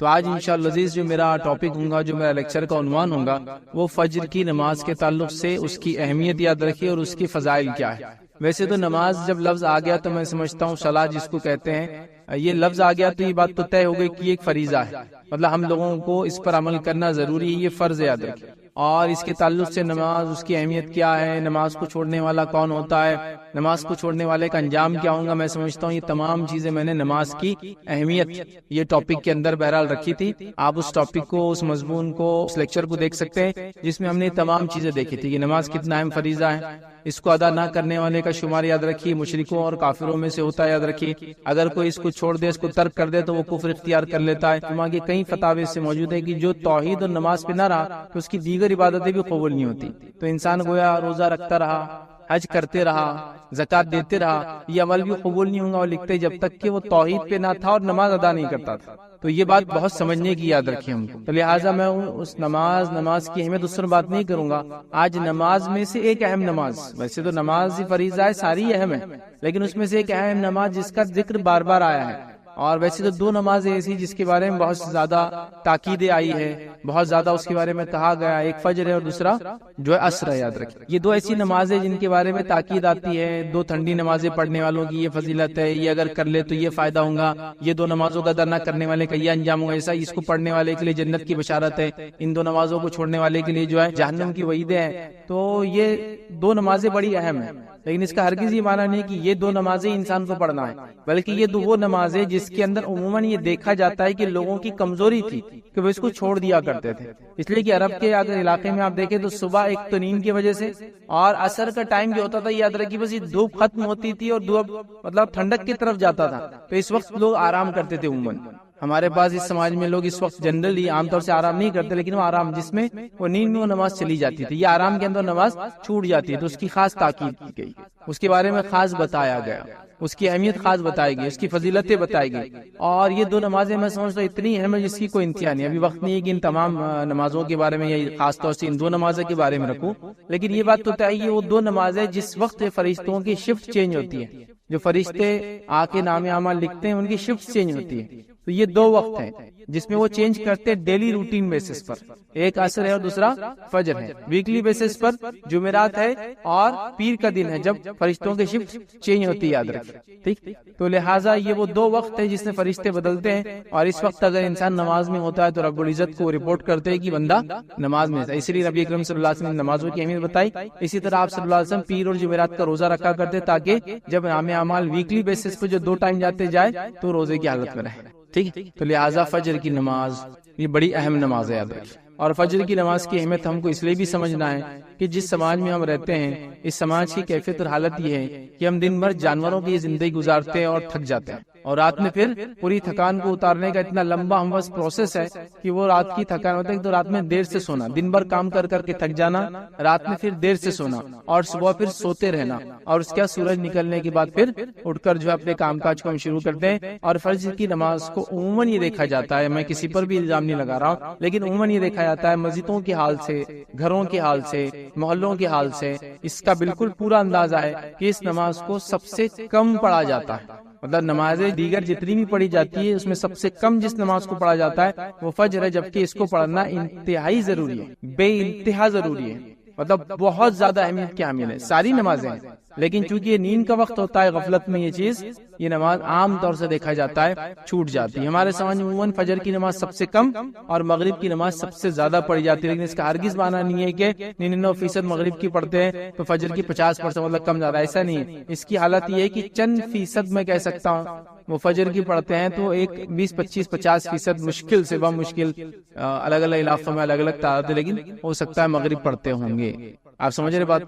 تو آج انشاءاللہ عزیز جو میرا ٹاپک ہوگا، جو میرا لیکچر کا عنوان ہوگا، وہ فجر کی نماز کے تعلق سے اس کی اہمیت یاد رکھیے اور اس کی فضائل کیا ہے۔ ویسے تو نماز جب لفظ آ گیا تو میں سمجھتا ہوں صلاح جس کو کہتے ہیں، یہ لفظ آ گیا تو یہ بات تو طے ہو گئی کہ یہ ایک فریضہ ہے، مطلب ہم لوگوں کو اس پر عمل کرنا ضروری ہے، یہ فرض یاد رکھیے۔ اور اس کے تعلق سے نماز، اس کی اہمیت کیا ہے، نماز کو چھوڑنے والا کون ہوتا ہے، نماز کو چھوڑنے والے کا انجام کیا ہوگا، میں سمجھتا ہوں یہ تمام چیزیں میں نے نماز کی اہمیت یہ ٹاپک کے اندر بہرحال رکھی تھی۔ آپ اس ٹاپک کو، اس مضمون کو، اس لیکچر کو دیکھ سکتے ہیں جس میں ہم نے تمام چیزیں دیکھی تھی کہ نماز کتنا اہم فریضہ ہے، اس کو ادا نہ کرنے والے کا شمار یاد رکھیے مشرکوں اور کافروں میں سے ہوتا ہے، یاد رکھیے اگر کوئی اس کو چھوڑ دے، اس کو ترک کر دے تو وہ کفر اختیار کر لیتا ہے۔ وہاں کے کئی فتاوی سے موجود ہے کہ جو توحید اور نماز پہ نہ رہا تو اس کی دیگر عبادتیں بھی قبول نہیں ہوتی۔ تو انسان گویا روزہ رکھتا رہا، حج کرتے رہا، زکات دیتے رہا، یہ عمل بھی قبول نہیں ہوگا، اور لکھتے جب تک کہ وہ توحید پہ نہ تھا اور نماز ادا نہیں کرتا تھا۔ تو یہ بات بہت سمجھنے کی یاد رکھیے ہم کو۔ تو لہٰذا میں اس نماز کی اہمیت اس پر بات نہیں کروں گا۔ آج نماز میں سے ایک اہم نماز، ویسے تو نماز ہی فریضہ ہے، ساری اہم ہے، لیکن اس میں سے ایک اہم نماز جس کا ذکر بار بار آیا ہے، اور ویسے تو دو نمازیں ایسی جس کے بارے میں بہت زیادہ تاکیدیں آئی ہے، بہت زیادہ اس کے بارے میں کہا گیا، ایک فجر ہے اور دوسرا جو ہے عصر ہے، یاد رکھیں یہ دو ایسی نمازیں جن کے بارے میں تاکید آتی ہے۔ دو ٹھنڈی نمازیں پڑھنے والوں کی یہ فضیلت ہے، یہ اگر کر لے تو یہ فائدہ ہوگا، یہ دو نمازوں کا ادا نہ کرنے والے کا یہ انجام ہوگا، ایسا اس کو پڑھنے والے کے لیے جنت کی بشارت ہے، ان دو نمازوں کو چھوڑنے والے کے لیے جو ہے جہنم کی وعیدیں ہیں۔ تو یہ دو نمازیں بڑی اہم ہیں، لیکن اس کا ہرگز یہ معنی نہیں کہ یہ دو نمازیں انسان کو پڑھنا ہے، بلکہ یہ وہ نمازیں جس کے اندر عموماً یہ دیکھا جاتا ہے کہ لوگوں کی کمزوری تھی کہ وہ اس کو چھوڑ دیا کرتے تھے، اس لیے کہ عرب کے اگر علاقے میں آپ دیکھیں تو صبح ایک تو نیند کی وجہ سے، اور عصر کا ٹائم جو ہوتا تھا یاد رکھیے بس یہ دھوپ ختم ہوتی تھی اور دھوپ مطلب ٹھنڈک کی طرف جاتا تھا، تو اس وقت لوگ آرام کرتے تھے عموماً۔ ہمارے پاس اس سماج میں لوگ اس وقت جنرلی عام طور سے آرام نہیں کرتے، لیکن وہ آرام جس میں وہ نیند میں وہ نماز چلی جاتی تھی، یہ آرام کے اندر نماز چھوٹ جاتی ہے، تو اس کی خاص تاکید کی گئی، اس کے بارے میں خاص بتایا گیا، اس کی اہمیت خاص بتائی گئی، اس کی فضیلتیں بتائی گئی۔ اور یہ دو نمازیں میں سمجھتا ہوں اتنی اہم ہے جس کی کوئی انتہا نہیں۔ ابھی وقت نہیں ہے کہ ان تمام نمازوں کے بارے میں یا خاص طور سے ان دو نمازوں کے بارے میں رکھوں، لیکن یہ بات تو طے ہے وہ دو نمازیں جس وقت فرشتوں کی شفٹ چینج ہوتی ہے، جو فرشتے آ کے نام اعمال لکھتے ہیں ان کی شفٹ چینج ہوتی ہے، تو یہ دو وقت ہیں جس میں وہ چینج کرتے ڈیلی روٹین بیسس پر، ایک عصر ہے اور دوسرا فجر ہے، ویکلی بیسس پر جمعرات ہے اور پیر کا دن ہے جب فرشتوں کی شفٹ چینج ہوتی ہے، یاد رکھیں ٹھیک۔ تو لہٰذا یہ وہ دو وقت ہے جس میں فرشتے بدلتے ہیں، اور اس وقت اگر انسان نماز میں ہوتا ہے تو رب العزت کو رپورٹ کرتے ہیں کہ بندہ نماز میں ہے، اس لیے نبی اکرم صلی اللہ علیہ وسلم نے نمازوں کی اہمیت بتائی۔ اسی طرح آپ صلی اللہ علیہ وسلم پیر اور جمعرات کا روزہ رکھا کرتے تاکہ جب نام اعمال ویکلی بیسس پہ جو دو ٹائم جاتے جائے تو روزے کی حالت میں رہے، ٹھیک ہے۔ تو لہٰذا فجر کی نماز یہ بڑی اہم نماز ہے، یاد رکھیں۔ اور فجر کی نماز کی اہمیت ہم کو اس لیے بھی سمجھنا ہے کہ جس سماج میں ہم رہتے ہیں اس سماج کی کیفیت اور حالت یہ ہے کہ ہم دن بھر جانوروں کی زندگی گزارتے ہیں اور تھک جاتے ہیں، اور رات میں پھر پوری تھکان کو اتارنے کا اتنا لمبا ہم بس پروسیس ہے کہ وہ رات کی تھکان ہوتا ہے تو رات میں دیر سے سونا، دن بھر کام کر کر کے تھک جانا، رات میں پھر دیر سے سونا اور صبح پھر سوتے رہنا، اور اس کے بعد سورج نکلنے کے بعد پھر اٹھ کر جو اپنے کام کاج کو ہم شروع کرتے ہیں۔ اور فجر کی نماز کو عموماً یہ دیکھا جاتا ہے، میں کسی پر بھی الزام نہیں لگا رہا ہوں، لیکن عموماً یہ دیکھا جاتا ہے مسجدوں کے حال سے، گھروں کے حال سے، محلوں کے حال سے اس کا بالکل پورا اندازہ ہے کہ اس نماز کو سب سے کم پڑھا جاتا ہے، مطلب نمازیں دیگر جتنی بھی پڑھی جاتی ہے اس میں سب سے کم جس نماز کو پڑھا جاتا ہے وہ فجر ہے، جبکہ اس کو پڑھنا انتہائی ضروری ہے، بے انتہا ضروری ہے، مطلب بہت زیادہ اہمیت کی حامل ہے۔ ساری نمازیں ہیں لیکن چونکہ یہ نیند کا وقت ہوتا ہے، غفلت میں یہ چیز، یہ نماز عام طور سے دیکھا جاتا ہے چھوٹ جاتی ہے۔ ہمارے سمجھ میں عموماً فجر کی نماز سب سے کم اور مغرب کی نماز سب سے زیادہ پڑھی جاتی ہے، لیکن اس کا ہرگز معنی نہیں ہے کہ 99% مغرب کی پڑھتے ہیں تو فجر کی 50% مطلب کم زیادہ، ایسا نہیں ہے۔ اس کی حالت یہ ہے کہ چند فیصد میں کہہ سکتا ہوں وہ فجر کی پڑھتے ہیں تو ایک 20 25 50% مشکل سے بہت مشکل، الگ الگ علاقوں میں الگ الگ تعداد ہے، لیکن ہو سکتا ہے مغرب پڑھتے ہوں گے۔ آپ سمجھ رہے بات؟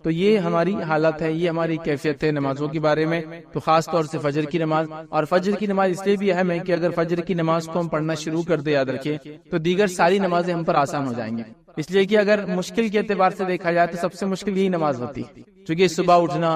تو یہ ہماری حالت ہے، یہ ہماری کیفیت ہے نمازوں کے بارے میں، تو خاص طور سے فجر کی نماز۔ اور فجر کی نماز اس لیے بھی اہم ہے کہ اگر فجر کی نماز کو ہم پڑھنا شروع کر دیں، یاد رکھیں، تو دیگر ساری نمازیں ہم پر آسان ہو جائیں گی، اس لیے کہ اگر مشکل کے اعتبار سے دیکھا جائے تو سب سے مشکل یہی نماز ہوتی ہے، چونکہ صبح اٹھنا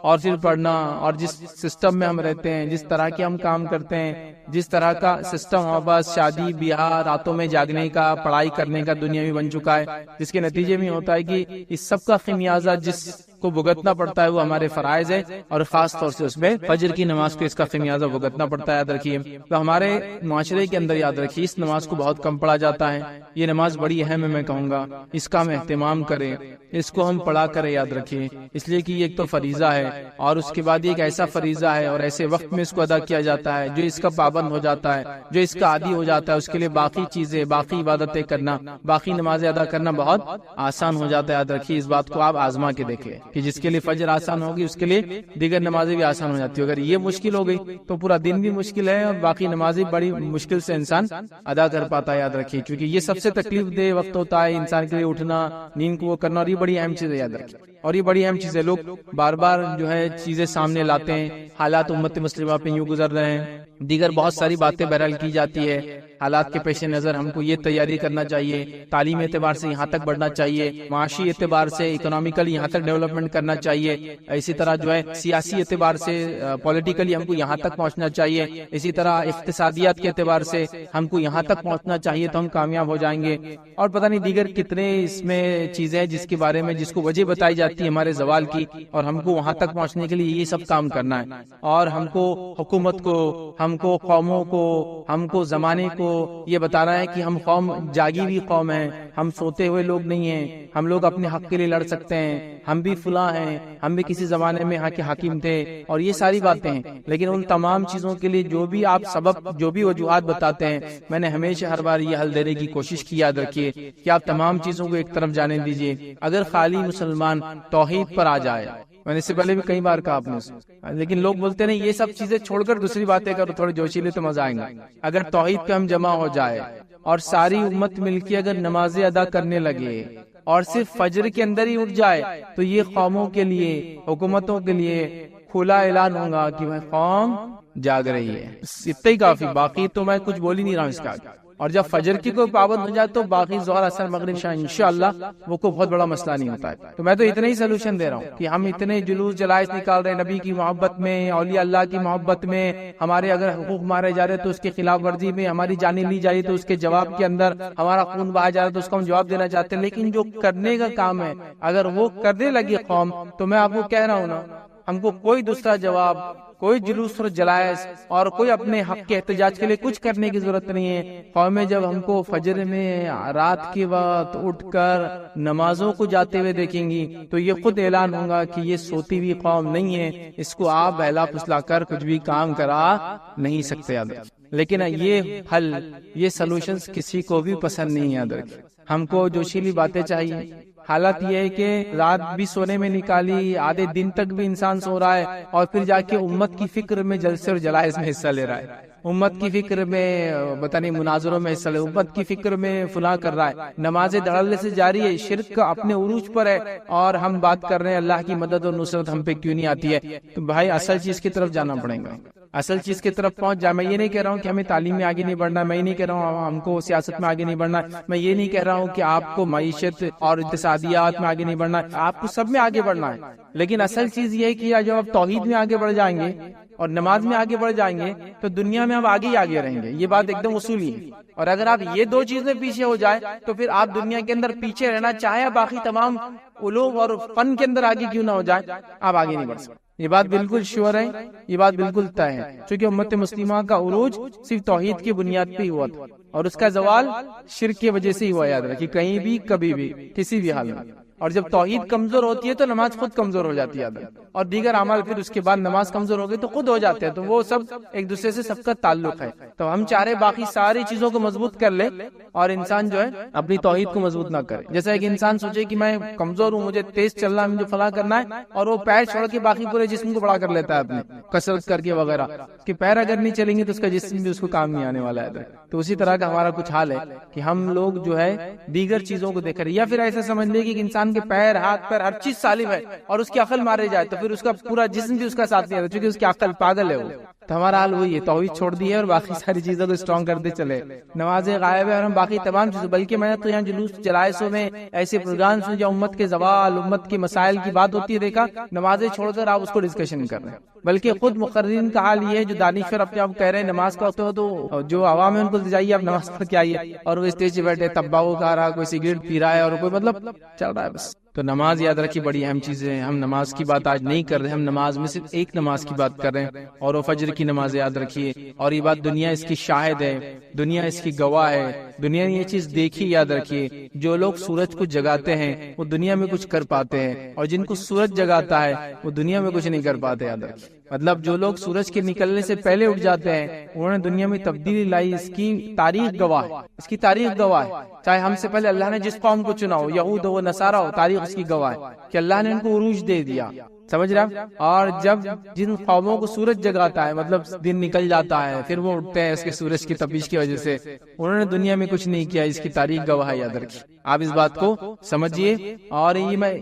اور پھر پڑھنا، اور جس سسٹم میں ہم رہتے ہیں، جس طرح کے ہم کام کرتے ہیں، جس طرح کا سسٹم بس شادی بیاہ، راتوں میں جاگنے کا، پڑھائی کرنے کا دنیا میں بن چکا ہے، جس کے نتیجے میں ہوتا ہے کہ اس سب کا خمیازہ جس کو بھگتنا پڑتا ہے وہ ہمارے فرائض ہے، اور خاص طور سے اس میں فجر کی نماز کو اس کا خمیازہ بھگتنا پڑتا ہے. یاد رکھیے، تو ہمارے معاشرے کے اندر یاد رکھیے اس نماز کو بہت کم پڑھا جاتا ہے. یہ نماز بڑی اہم ہے، میں کہوں گا اس کا ہم اہتمام کریں، اس کو ہم پڑھا کریں. یاد رکھیے، اس لیے کہ یہ ایک تو فریضہ ہے، اور اس کے بعد ایک ایسا فریضہ ہے اور ایسے وقت میں اس کو ادا کیا جاتا ہے. جو اس کا پابند ہو جاتا ہے، جو اس کا عادی ہو جاتا ہے، اس کے لیے باقی چیزیں، باقی عبادتیں کرنا، باقی نمازیں ادا کرنا بہت آسان ہو جاتا ہے. یاد رکھیے، اس بات کو آپ آزما کے دیکھیں کہ جس کے لیے فجر آسان ہوگی اس کے لیے دیگر نمازیں بھی آسان ہو جاتی ہے. اگر یہ مشکل ہو گئی تو پورا دن بھی مشکل ہے، اور باقی نمازیں بڑی مشکل سے انسان ادا کر پاتا ہے. یاد رکھیے، کیونکہ یہ سب سے تکلیف دہ وقت ہوتا ہے انسان کے لیے، اٹھنا، نیند کو وہ کرنا، اور یہ بڑی اہم چیز ہے. یاد رکھیے، اور یہ بڑی اہم چیز ہے. لوگ بار بار جو ہے چیزیں سامنے لاتے ہیں، حالات امت مسلمہ پہ یوں گزر رہے ہیں، دیگر بہت ساری باتیں بہرحال کی جاتی ہے. حالات کے پیش نظر ہم کو یہ تیاری کرنا چاہیے، تعلیم اعتبار سے یہاں تک بڑھنا چاہیے، معاشی اعتبار سے اکنامیکلی یہاں تک ڈیولپمنٹ کرنا چاہیے، اسی طرح جو ہے سیاسی اعتبار سے پولیٹیکلی ہم کو یہاں تک پہنچنا چاہیے، اسی طرح اقتصادیات کے اعتبار سے ہم کو یہاں تک پہنچنا چاہیے تو ہم کامیاب ہو جائیں گے. اور پتہ نہیں دیگر کتنے اس میں چیزیں جس کے بارے میں جس کو وجہ بتائی جاتی ہے ہمارے زوال کی، اور ہم کو وہاں تک پہنچنے کے لیے یہ سب کام کرنا ہے. اور ہم کو حکومت کو، ہم کو قوموں کو، ہم کو زمانے کو یہ بتانا ہے کہ ہم قوم جاگی ہوئی قوم ہیں، ہم سوتے ہوئے لوگ نہیں ہیں، ہم لوگ اپنے حق کے لیے لڑ سکتے ہیں، ہم بھی فلاں ہیں، ہم بھی کسی زمانے میں یہاں کے حاکم تھے، اور یہ ساری باتیں ہیں. لیکن ان تمام چیزوں کے لیے جو بھی آپ سبب، جو بھی وجوہات بتاتے ہیں، میں نے ہمیشہ ہر بار یہ حل دینے کی کوشش کی. یاد رکھیے کہ آپ تمام چیزوں کو ایک طرف جانے دیجیے. اگر خالی مسلمان توحید پر آ جائے، میں نے اس سے پہلے بھی کئی بار کہا آپ نے، لیکن لوگ بولتے نہیں یہ سب چیزیں چھوڑ کر دوسری باتیں کرو، تھوڑے جوشیلے تو مزہ آئیں گا. اگر توحید پہ ہم جمع ہو جائے اور ساری امت مل کے اگر نمازیں ادا کرنے لگے اور صرف فجر کے اندر ہی اٹھ جائے، تو یہ قوموں کے لیے، حکومتوں کے لیے کھلا اعلان ہوگا کہ وہ قوم جاگ رہی ہے. اتنا ہی کافی، باقی تو میں کچھ بول ہی نہیں رہا ہوں اس کا. اور جب فجر کی کوئی پابند ہو جائے تو باقی ظہر، اثر، مغرب، عشاء انشاءاللہ وہ کوئی بہت بڑا مسئلہ نہیں ہوتا ہے. تو میں تو اتنا ہی سلوشن دے رہا ہوں کہ ہم اتنے جلوس جلائس نکال رہے ہیں نبی کی محبت میں، اولیاء اللہ کی محبت میں، ہمارے اگر حقوق مارے جا رہے تو اس کی خلاف ورزی میں، ہماری جانیں لی جا رہی تو اس کے جواب کے اندر ہمارا خون بہایا جا رہا ہے تو اس کو ہم جواب دینا چاہتے ہیں. لیکن جو کرنے کا کام ہے اگر وہ کرنے لگی قوم، تو میں آپ کو کہہ رہا ہوں نا، ہم کو کوئی دوسرا جواب، کوئی جلوس اور جلائس اور کوئی اپنے حق کے احتجاج کے لیے کچھ کرنے کی ضرورت نہیں ہے. قومیں جب ہم کو فجر میں رات کے وقت اٹھ کر نمازوں کو جاتے ہوئے دیکھیں گی تو یہ خود اعلان ہوگا کہ یہ سوتی ہوئی قوم نہیں ہے، اس کو آپ بہلا پھسلا کر کچھ بھی کام کرا نہیں سکتے. یاد رکھیں، لیکن یہ حل، یہ سلوشنز کسی کو بھی پسند نہیں. یاد رکھیں، ہم کو جوشیلی باتیں چاہیے. حالت یہ ہے کہ رات بھی سونے میں نکالی، آدھے دن تک بھی انسان سو رہا ہے، اور پھر جا کے امت کی فکر میں جلسے اور جلائس میں حصہ لے رہا ہے، امت کی فکر میں بتانی مناظروں میں حصہ لے، امت کی فکر میں فلاں کر رہا ہے. نمازیں دھڑلے سے جاری ہے، شرک کا اپنے عروج پر ہے، اور ہم بات کر رہے ہیں اللہ کی مدد اور نصرت ہم پہ کیوں نہیں آتی ہے. تو بھائی اصل چیز کی طرف جانا پڑے گا، اصل چیز کی طرف پہنچ جائے. میں یہ نہیں کہہ رہا ہوں کہ ہمیں تعلیم میں آگے نہیں بڑھنا، میں یہ نہیں کہہ رہا ہوں ہم کو سیاست میں آگے نہیں بڑھنا، میں یہ نہیں کہہ رہا ہوں کہ آپ کو معیشت اور اقتصادیات میں آگے نہیں بڑھنا، آپ کو سب میں آگے بڑھنا ہے. لیکن اصل چیز یہ ہے کہ جب آپ توحید میں آگے بڑھ جائیں گے اور نماز میں آگے بڑھ جائیں گے تو دنیا میں آپ آگے ہی آگے رہیں گے. یہ بات ایک دم اصولی ہے. اور اگر آپ یہ دو چیزیں پیچھے ہو جائے تو پھر آپ دنیا کے اندر پیچھے رہنا چاہے باقی تمام علوم اور فن کے اندر آگے کیوں نہ ہو جائے، آپ آگے نہیں بڑھ سکتے. یہ بات بالکل شیور ہے، یہ بات بالکل طے ہے، چونکہ امت مسلمہ کا عروج صرف توحید کی بنیاد پہ ہی ہوا تھا، اور اس کا زوال شرک کی وجہ سے ہی ہوا. یاد رکھیے، کہیں بھی، کبھی بھی، کسی بھی حال میں. اور جب توحید کمزور ہوتی ہے تو نماز خود کمزور ہو جاتی ہے، اور دیگر اعمال پھر اس کے بعد نماز کمزور ہو گئی تو خود ہو جاتے ہیں. تو وہ سب ایک دوسرے سے سب کا تعلق ہے. تو ہم چاہ رہے باقی ساری چیزوں کو مضبوط کر لے اور انسان جو ہے اپنی توحید کو مضبوط نہ کرے. جیسا کہ انسان سوچے کہ میں کمزور ہوں، مجھے تیز چلنا ہے، مجھے فلاں کرنا ہے، اور وہ پیر چھوڑ کے باقی پورے جسم کو بڑا کر لیتا ہے اپنے کسرت کر کے وغیرہ. کہ پیر اگر نہیں چلیں گے تو اس کا جسم بھی اس کو کام نہیں آنے والا ہے. تو اسی طرح کا ہمارا کچھ حال ہے کہ ہم لوگ جو ہے دیگر چیزوں کو دیکھ رہے، یا پھر ایسا سمجھ لے کہ انسان کے پیر، ہاتھ، پر ہر چیز سالم ہے اور اس کی عقل مارے جائے تو پھر اس کا پورا جسم بھی اس کا ساتھ نہیں رہتا، چونکہ اس کی عقل پاگل ہے وہ. تو ہمارا حال وہی ہے، توحید چھوڑ دی ہے اور باقی ساری چیزوں کو اسٹرانگ کرتے چلے، نماز غائب ہے اور ہم باقی تمام چیزیں، بلکہ میں نے تو یہاں جلوس جلائسوں میں ایسے پروگرام سنے جہاں امت کے زوال، امت کے مسائل کی بات ہوتی ہے، دیکھا نمازیں چھوڑ کر آپ اس کو ڈسکشن کر رہے ہیں، بلکہ خود مقررین کا حال یہ ہے جو دانشور اپنے آپ کہہ رہے ہیں نماز کا وقت ہو تو جو عوام ہے ان کو جائیے آپ نماز پڑھ کے آئیے، اور وہ اسٹیج پہ بیٹھے تمباکو کھا رہا، کوئی سگریٹ پی رہا ہے، اور کوئی مطلب چل رہا ہے بس۔ تو نماز یاد رکھیے بڑی اہم چیز ہے، ہم نماز کی بات آج نہیں کر رہے، ہم نماز میں صرف ایک نماز کی بات کر رہے ہیں، اور وہ فجر کی نماز یاد رکھیے، اور یہ بات دنیا اس کی شاہد ہے، دنیا اس کی گواہ ہے، دنیا نے یہ چیز دیکھی، یاد رکھیے جو لوگ سورج کو جگاتے ہیں وہ دنیا میں کچھ کر پاتے ہیں، اور جن کو سورج جگاتا ہے وہ دنیا میں کچھ نہیں کر پاتے، یاد رکھیے۔ مطلب جو لوگ سورج کے نکلنے سے پہلے اٹھ جاتے ہیں انہوں نے دنیا میں تبدیلی لائی، اس کی تاریخ گواہ ہے، اس کی تاریخ گواہ ہے، چاہے ہم سے پہلے اللہ نے جس قوم کو چنا ہو، یہود ہو نصارہ ہو، تاریخ اس کی گواہ ہے کہ اللہ نے ان کو عروج دے دیا، سمجھ رہا۔ اور جب جن قوموں کو سورج جگاتا ہے، مطلب دن نکل جاتا ہے پھر وہ اٹھتے ہیں اس کے سورج کی تپش کی وجہ سے، انہوں نے دنیا میں کچھ نہیں کیا، اس کی تاریخ گواہ ہے، یاد رکھیے، آپ اس بات کو سمجھیے۔ اور یہ میں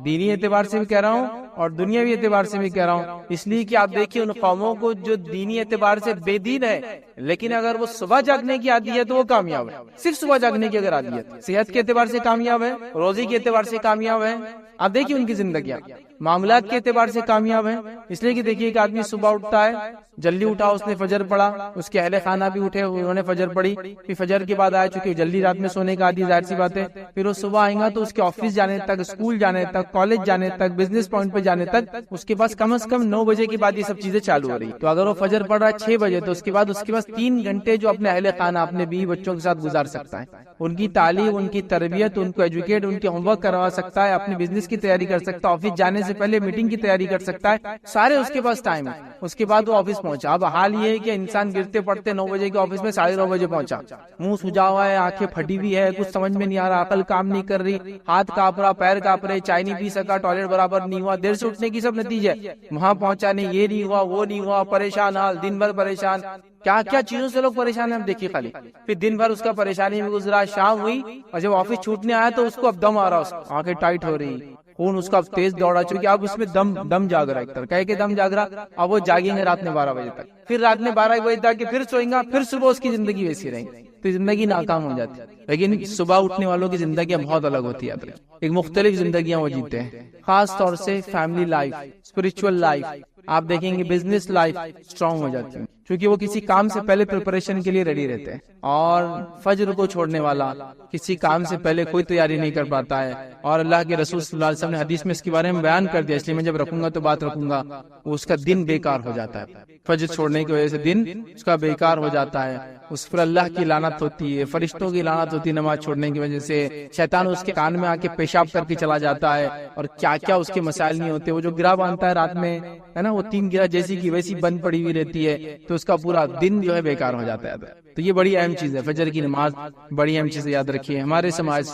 دینی اعتبار سے بھی کہہ رہا ہوں اور دنیاوی اعتبار سے بھی کہہ رہا ہوں، اس لیے کہ آپ دیکھیے ان قوموں کو جو دینی اعتبار سے بے دین ہے، لیکن اگر وہ صبح جاگنے کی عادی ہے تو وہ کامیاب ہے، صرف صبح جاگنے کی اگر عادی ہے، صحت کے اعتبار سے کامیاب ہے، روزی کے اعتبار سے کامیاب ہے، آپ دیکھیے ان کی زندگیاں معاملات کے اعتبار سے کامیاب ہیں، اس لیے کہ دیکھیے ایک آدمی صبح اٹھتا ہے، جلدی اٹھا، اس نے فجر پڑھا، اس کے اہل خانہ بھی اٹھے، انہوں نے فجر پڑھی، پھر فجر کے بعد آیا، چونکہ جلدی رات میں سونے کا عادی، ظاہر سی بات ہے، پھر وہ صبح آئیں گا تو اس کے آفس جانے تک، اسکول جانے تک، کالج جانے تک، بزنس پوائنٹ پہ جانے تک اس کے پاس کم از کم 9 بجے کے بعد یہ سب چیزیں چالو ہو رہی، تو اگر وہ فجر پڑھ رہا ہے 6 بجے تو اس کے بعد اس کے پاس 3 گھنٹے جو اپنے اہل خانہ، اپنے بیوی بچوں کے ساتھ گزار سکتا ہے، ان کی تعلیم، ان کی تربیت، ان کو ایجوکیٹ، ان کے ہوم ورک کروا سکتا ہے، اپنے بزنس کی تیاری کر سکتا ہے، آفس جانے سے پہلے میٹنگ کی تیاری کر سکتا ہے، سارے اس کے پاس ٹائم ہے، اس کے بعد وہ آفس پہنچا۔ اب حال یہ ہے کہ انسان گرتے پڑتے 9 بجے کے آفس میں 9:30 بجے پہنچا، منہ سجا ہوا ہے، آنکھیں پھٹی ہوئی ہے، کچھ سمجھ میں نہیں آ رہا، عقل کام نہیں کر رہی، ہاتھ کانپ رہا، پیر کانپ رہے، چائے نہیں پی سکا، ٹوائلٹ برابر نہیں ہوا، دیر سے اٹھنے کی سب نتیجے، وہاں پہنچا نہیں، یہ نہیں ہوا، وہ نہیں ہوا، پریشان حال، دن بھر پریشان، کیا کیا چیزوں سے لوگ پریشان ہیں ہم دیکھیے خالی، پھر دن بھر اس کا پریشانی میں گزرا، شام ہوئی اور جب آفس چھوٹنے آیا تو اس کو اب دم آ رہا، اس کو آنکھیں ٹائٹ ہو رہی، خون اس کا اب تیز دوڑا، چونکہ اب اس میں دم جاگ رہا، ایک طرح کہہ کے دم جاگ رہا، اب وہ جاگیں گے رات میں 12 بجے تک، پھر رات میں 12 بجے تک پھر سوئیں گا، پھر صبح اس کی زندگی ویسی رہے گی، تو زندگی ناکام ہو جاتی ہے۔ لیکن صبح اٹھنے والوں کی زندگیاں بہت الگ ہوتی ہے، ایک مختلف زندگیاں وہ جیتے ہیں، خاص طور سے فیملی لائف، اسپرچول لائف، آپ دیکھیں گے بزنس لائف اسٹرانگ ہو جاتی ہے، کیونکہ وہ کسی کام سے پہلے پریپریشن کے لیے ریڈی رہتے ہیں، اور فجر کو چھوڑنے والا کسی کام سے پہلے کوئی تیاری نہیں کر پاتا ہے، اور اللہ کے رسول صلی اللہ علیہ وسلم نے حدیث میں اس کے بارے میں بیان کر دیا، اس لیے میں جب رکھوں گا تو بات رکھوں گا، اس کا دن بیکار ہو جاتا ہے، فجر چھوڑنے کی وجہ سے دن اس کا بیکار ہو جاتا ہے، اس پر اللہ کی لعنت ہوتی ہے، فرشتوں کی لعنت ہوتی ہے نماز چھوڑنے کی وجہ سے، شیطان اس کے کان میں آ کے پیشاب کر کے چلا جاتا ہے، اور کیا کیا اس کے مسائل نہیں ہوتے، وہ جو گرہ باندھتا ہے رات میں ہے نا، وہ 3 گرہ جیسی کی ویسی بند پڑی ہوئی رہتی ہے، تو اس کا پورا دن جو ہے بیکار ہو جاتا ہے۔ تو یہ بڑی اہم چیز ہے، فجر کی نماز بڑی اہم چیز یاد رکھیے۔ ہمارے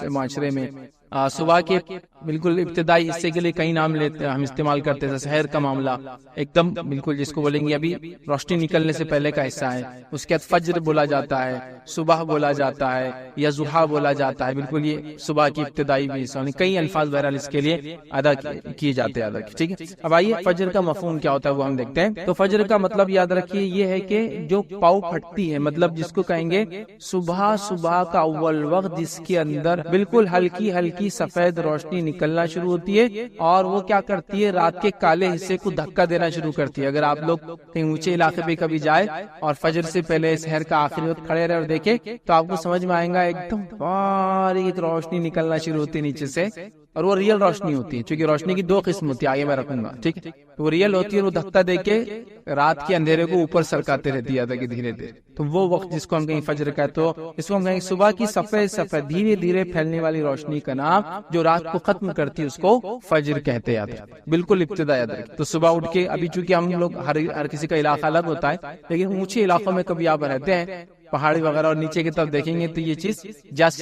معاشرے میں صبح کے بالکل ابتدائی حصے کے لیے کئی نام لیتے ہیں، ہم استعمال کرتے ہیں، سحر کا معاملہ ایک دم بالکل جس کو بولیں گے ابھی روشنی نکلنے سے پہلے کا حصہ ہے، اس کے بعد فجر بولا جاتا ہے، صبح بولا جاتا ہے، یا ضحیٰ بولا جاتا ہے، بالکل یہ صبح کی ابتدائی بھی حصہ، کئی الفاظ بہرحال اس کے لیے ادا کیے جاتے ہیں، ٹھیک ہے۔ اب آئیے فجر کا مفہوم کیا ہوتا ہے وہ ہم دیکھتے ہیں۔ تو فجر کا مطلب یاد رکھیے یہ ہے کہ جو پاؤ پھٹتی ہے، مطلب جس کو کہیں گے صبح کا اول وقت جس کے اندر بالکل ہلکی ہلکی سفید روشنی نکلنا شروع ہوتی ہے، اور وہ کیا کرتی ہے، رات کے کالے حصے کو دھکا دینا شروع کرتی ہے۔ اگر آپ لوگ کہیں اونچے علاقے پہ کبھی جائے اور فجر سے پہلے سحر کا آخری وقت کھڑے رہے اور دیکھیں تو آپ کو سمجھ میں آئے گا ایک دم باریک روشنی نکلنا شروع ہوتی ہے نیچے سے، اور وہ ریئل روشنی ہوتی ہے، چونکہ روشنی کی 2 قسم ہوتی ہے، آگے میں رکھوں گا، ٹھیک ہے۔ تو وہ ریئل ہوتی ہے اور وہ دھکا دے کے رات کے اندھیرے کو اوپر سرکاتے رہتی ہے کہ دھیرے دھیرے، تو وہ وقت جس کو ہم کہیں فجر کہتے، تو اس کو ہم کہیں صبح کی سفید دھیرے دھیرے پھیلنے والی روشنی کا نام جو رات کو ختم کرتی ہے اس کو فجر کہتے ہیں، بالکل ابتدا یاد رکھیں۔ تو صبح اٹھ کے ابھی چونکہ ہم لوگ ہر کسی کا علاقہ الگ ہوتا ہے، لیکن اونچے علاقوں میں کبھی آپ رہتے ہیں پہاڑی وغیرہ اور نیچے کی طرف دیکھیں گے تو یہ چیز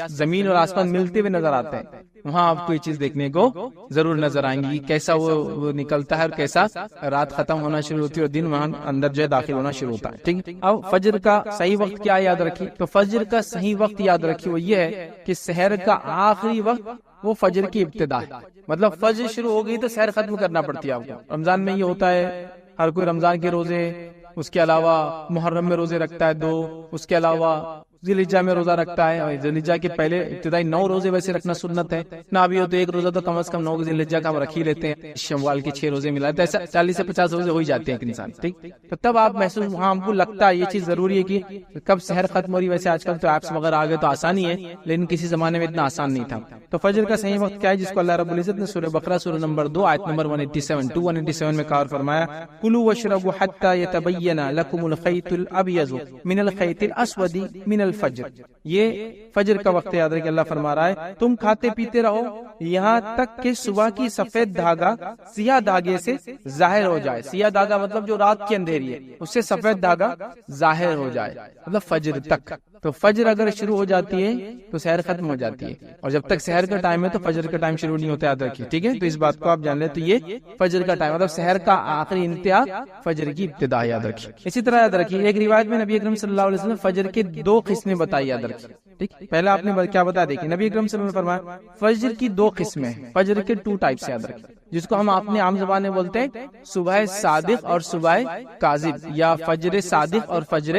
زمین اور آسمان ملتے ہوئے نظر آتے ہیں، وہاں آپ کو یہ چیز دیکھنے کو ضرور نظر آئیں گی، کیسا وہ نکلتا ہے اور کیسا رات ختم ہونا شروع ہوتی ہے اور دن وہاں اندر جو ہے داخل ہونا شروع ہوتا ہے، ٹھیک ہے۔ اب فجر کا صحیح وقت کیا یاد رکھیے، تو فجر کا صحیح وقت یاد رکھیے وہ یہ ہے کہ سحر کا آخری وقت وہ فجر کی ابتدا ہے، مطلب فجر شروع ہو گئی تو سحر ختم کرنا پڑتی ہے آپ کو۔ رمضان میں یہ ہوتا ہے، ہر کوئی رمضان کے روزے اس کے علاوہ محرم میں روزے رکھتا ہے 2، اس کے علاوہ ذی الحجہ میں روزہ رکھتا ہے، اور ذی الحجہ کے پہلے ابتدائی 9 روزے ویسے رکھنا سنت ہے، نہ بھی ہو تو 1 روزہ تو کم از کم 9 ذی الحجہ کا ہم رکھ ہی لیتے ہیں، شوال کے 6 روزے ملا تو ایسا 40 سے 50 روزے ہو ہی جاتے ہیں ایک انسان، ٹھیک؟ تو تب آپ محسوس، ہاں ہم کو لگتا ہے یہ چیز ضروری ہے کہ کب سحر ختم ہو رہی، ویسے آج کل تو ایپس وغیرہ آ گئے تو آسانی ہے، لیکن کسی زمانے میں اتنا آسان نہیں تھا۔ تو فجر کا صحیح وقت کیا ہے، جس کو اللہ رب العزت نے سورہ بقرہ سورہ نمبر 2 آیت نمبر 187 میں کہا اور فرمایا کلوا واشربوا حتى يتبين لكم الخيط الابيض من الخيط الاسود من الفجر، یہ فجر کا وقت یاد رکھیں، اللہ فرما رہا ہے تم کھاتے پیتے رہو یہاں تک کہ صبح کی سفید دھاگا سیاہ دھاگے سے ظاہر ہو جائے۔ سیاہ دھاگا مطلب جو رات کی اندھیری ہے اس سے سفید دھاگا ظاہر ہو جائے، مطلب فجر تک۔ تو فجر اگر شروع ہو جاتی ہے تو سحر ختم ہو جاتی ہے، اور جب تک سحر کا ٹائم ہے تو فجر کا ٹائم شروع نہیں ہوتا، یاد رکھیے، ٹھیک ہے؟ تو اس بات کو آپ جان لیں، تو یہ فجر کا ٹائم مطلب سحر کا آخری انتہا، فجر کی ابتدا، یاد رکھیے۔ اسی طرح یاد رکھیے ایک روایت میں نبی اکرم صلی اللہ علیہ وسلم فجر کے 2 قسمیں بتائی، یاد رکھیے، ٹھیک؟ پہلا آپ نے کیا بتا دیکھیں، نبی اکرم صلی اللہ علیہ وسلم نے فرمایا فجر کی 2 قسمیں ہیں، فجر کے 2 ٹائپس، یاد رکھیے، جس کو ہم اپنے عام زبان میں بولتے ہیں صبح صادق اور صبح کاذب، یا فجر صادق اور فجر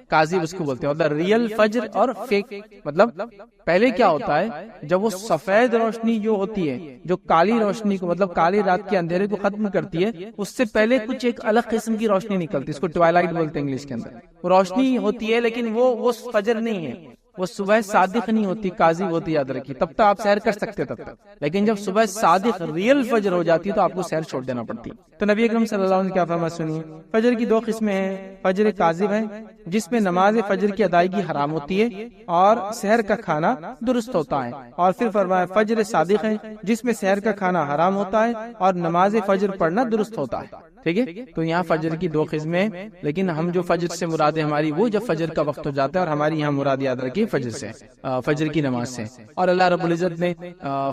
کاذب اس کو بولتے ہیں، مطلب ریئل فجر اور فیک۔ مطلب پہلے کیا ہوتا ہے، جب وہ سفید روشنی جو ہوتی ہے جو کالی روشنی کو مطلب کالی رات کے اندھیرے کو ختم کرتی ہے، اس سے پہلے کچھ ایک الگ قسم کی روشنی نکلتی ہے، اس کو ٹوائلائٹ بولتے ہیں انگلش کے اندر۔ وہ روشنی ہوتی ہے لیکن وہ فجر نہیں ہے، وہ صبح صادق نہیں ہوتی، کاذب ہوتی، یاد رکھیے۔ تب تک آپ سحر کر سکتے تب تک، لیکن جب صبح صادق ریئل فجر ہو جاتی ہے تو آپ کو سحر چھوڑ دینا پڑتی ہے۔ تو نبی اکرم صلی اللہ علیہ وسلم نے کیا فرمایا سنیے، فجر کی 2 قسمیں ہیں، فجر کاذب ہے جس میں نماز فجر کی ادائیگی حرام ہوتی ہے اور سحر کا کھانا درست ہوتا ہے، اور پھر فرمایا فجر صادق ہے جس میں سحر کا کھانا حرام ہوتا ہے اور نماز فجر پڑھنا درست ہوتا ہے، ٹھیک ہے؟ تو یہاں فجر کی 2 قسمیں، لیکن ہم جو فجر سے مراد ہے ہماری وہ جب فجر کا وقت ہو جاتا ہے، اور ہماری یہاں مراد یاد رکھیے فجر سے، فجر کی نماز سے۔ اور اللہ رب العزت نے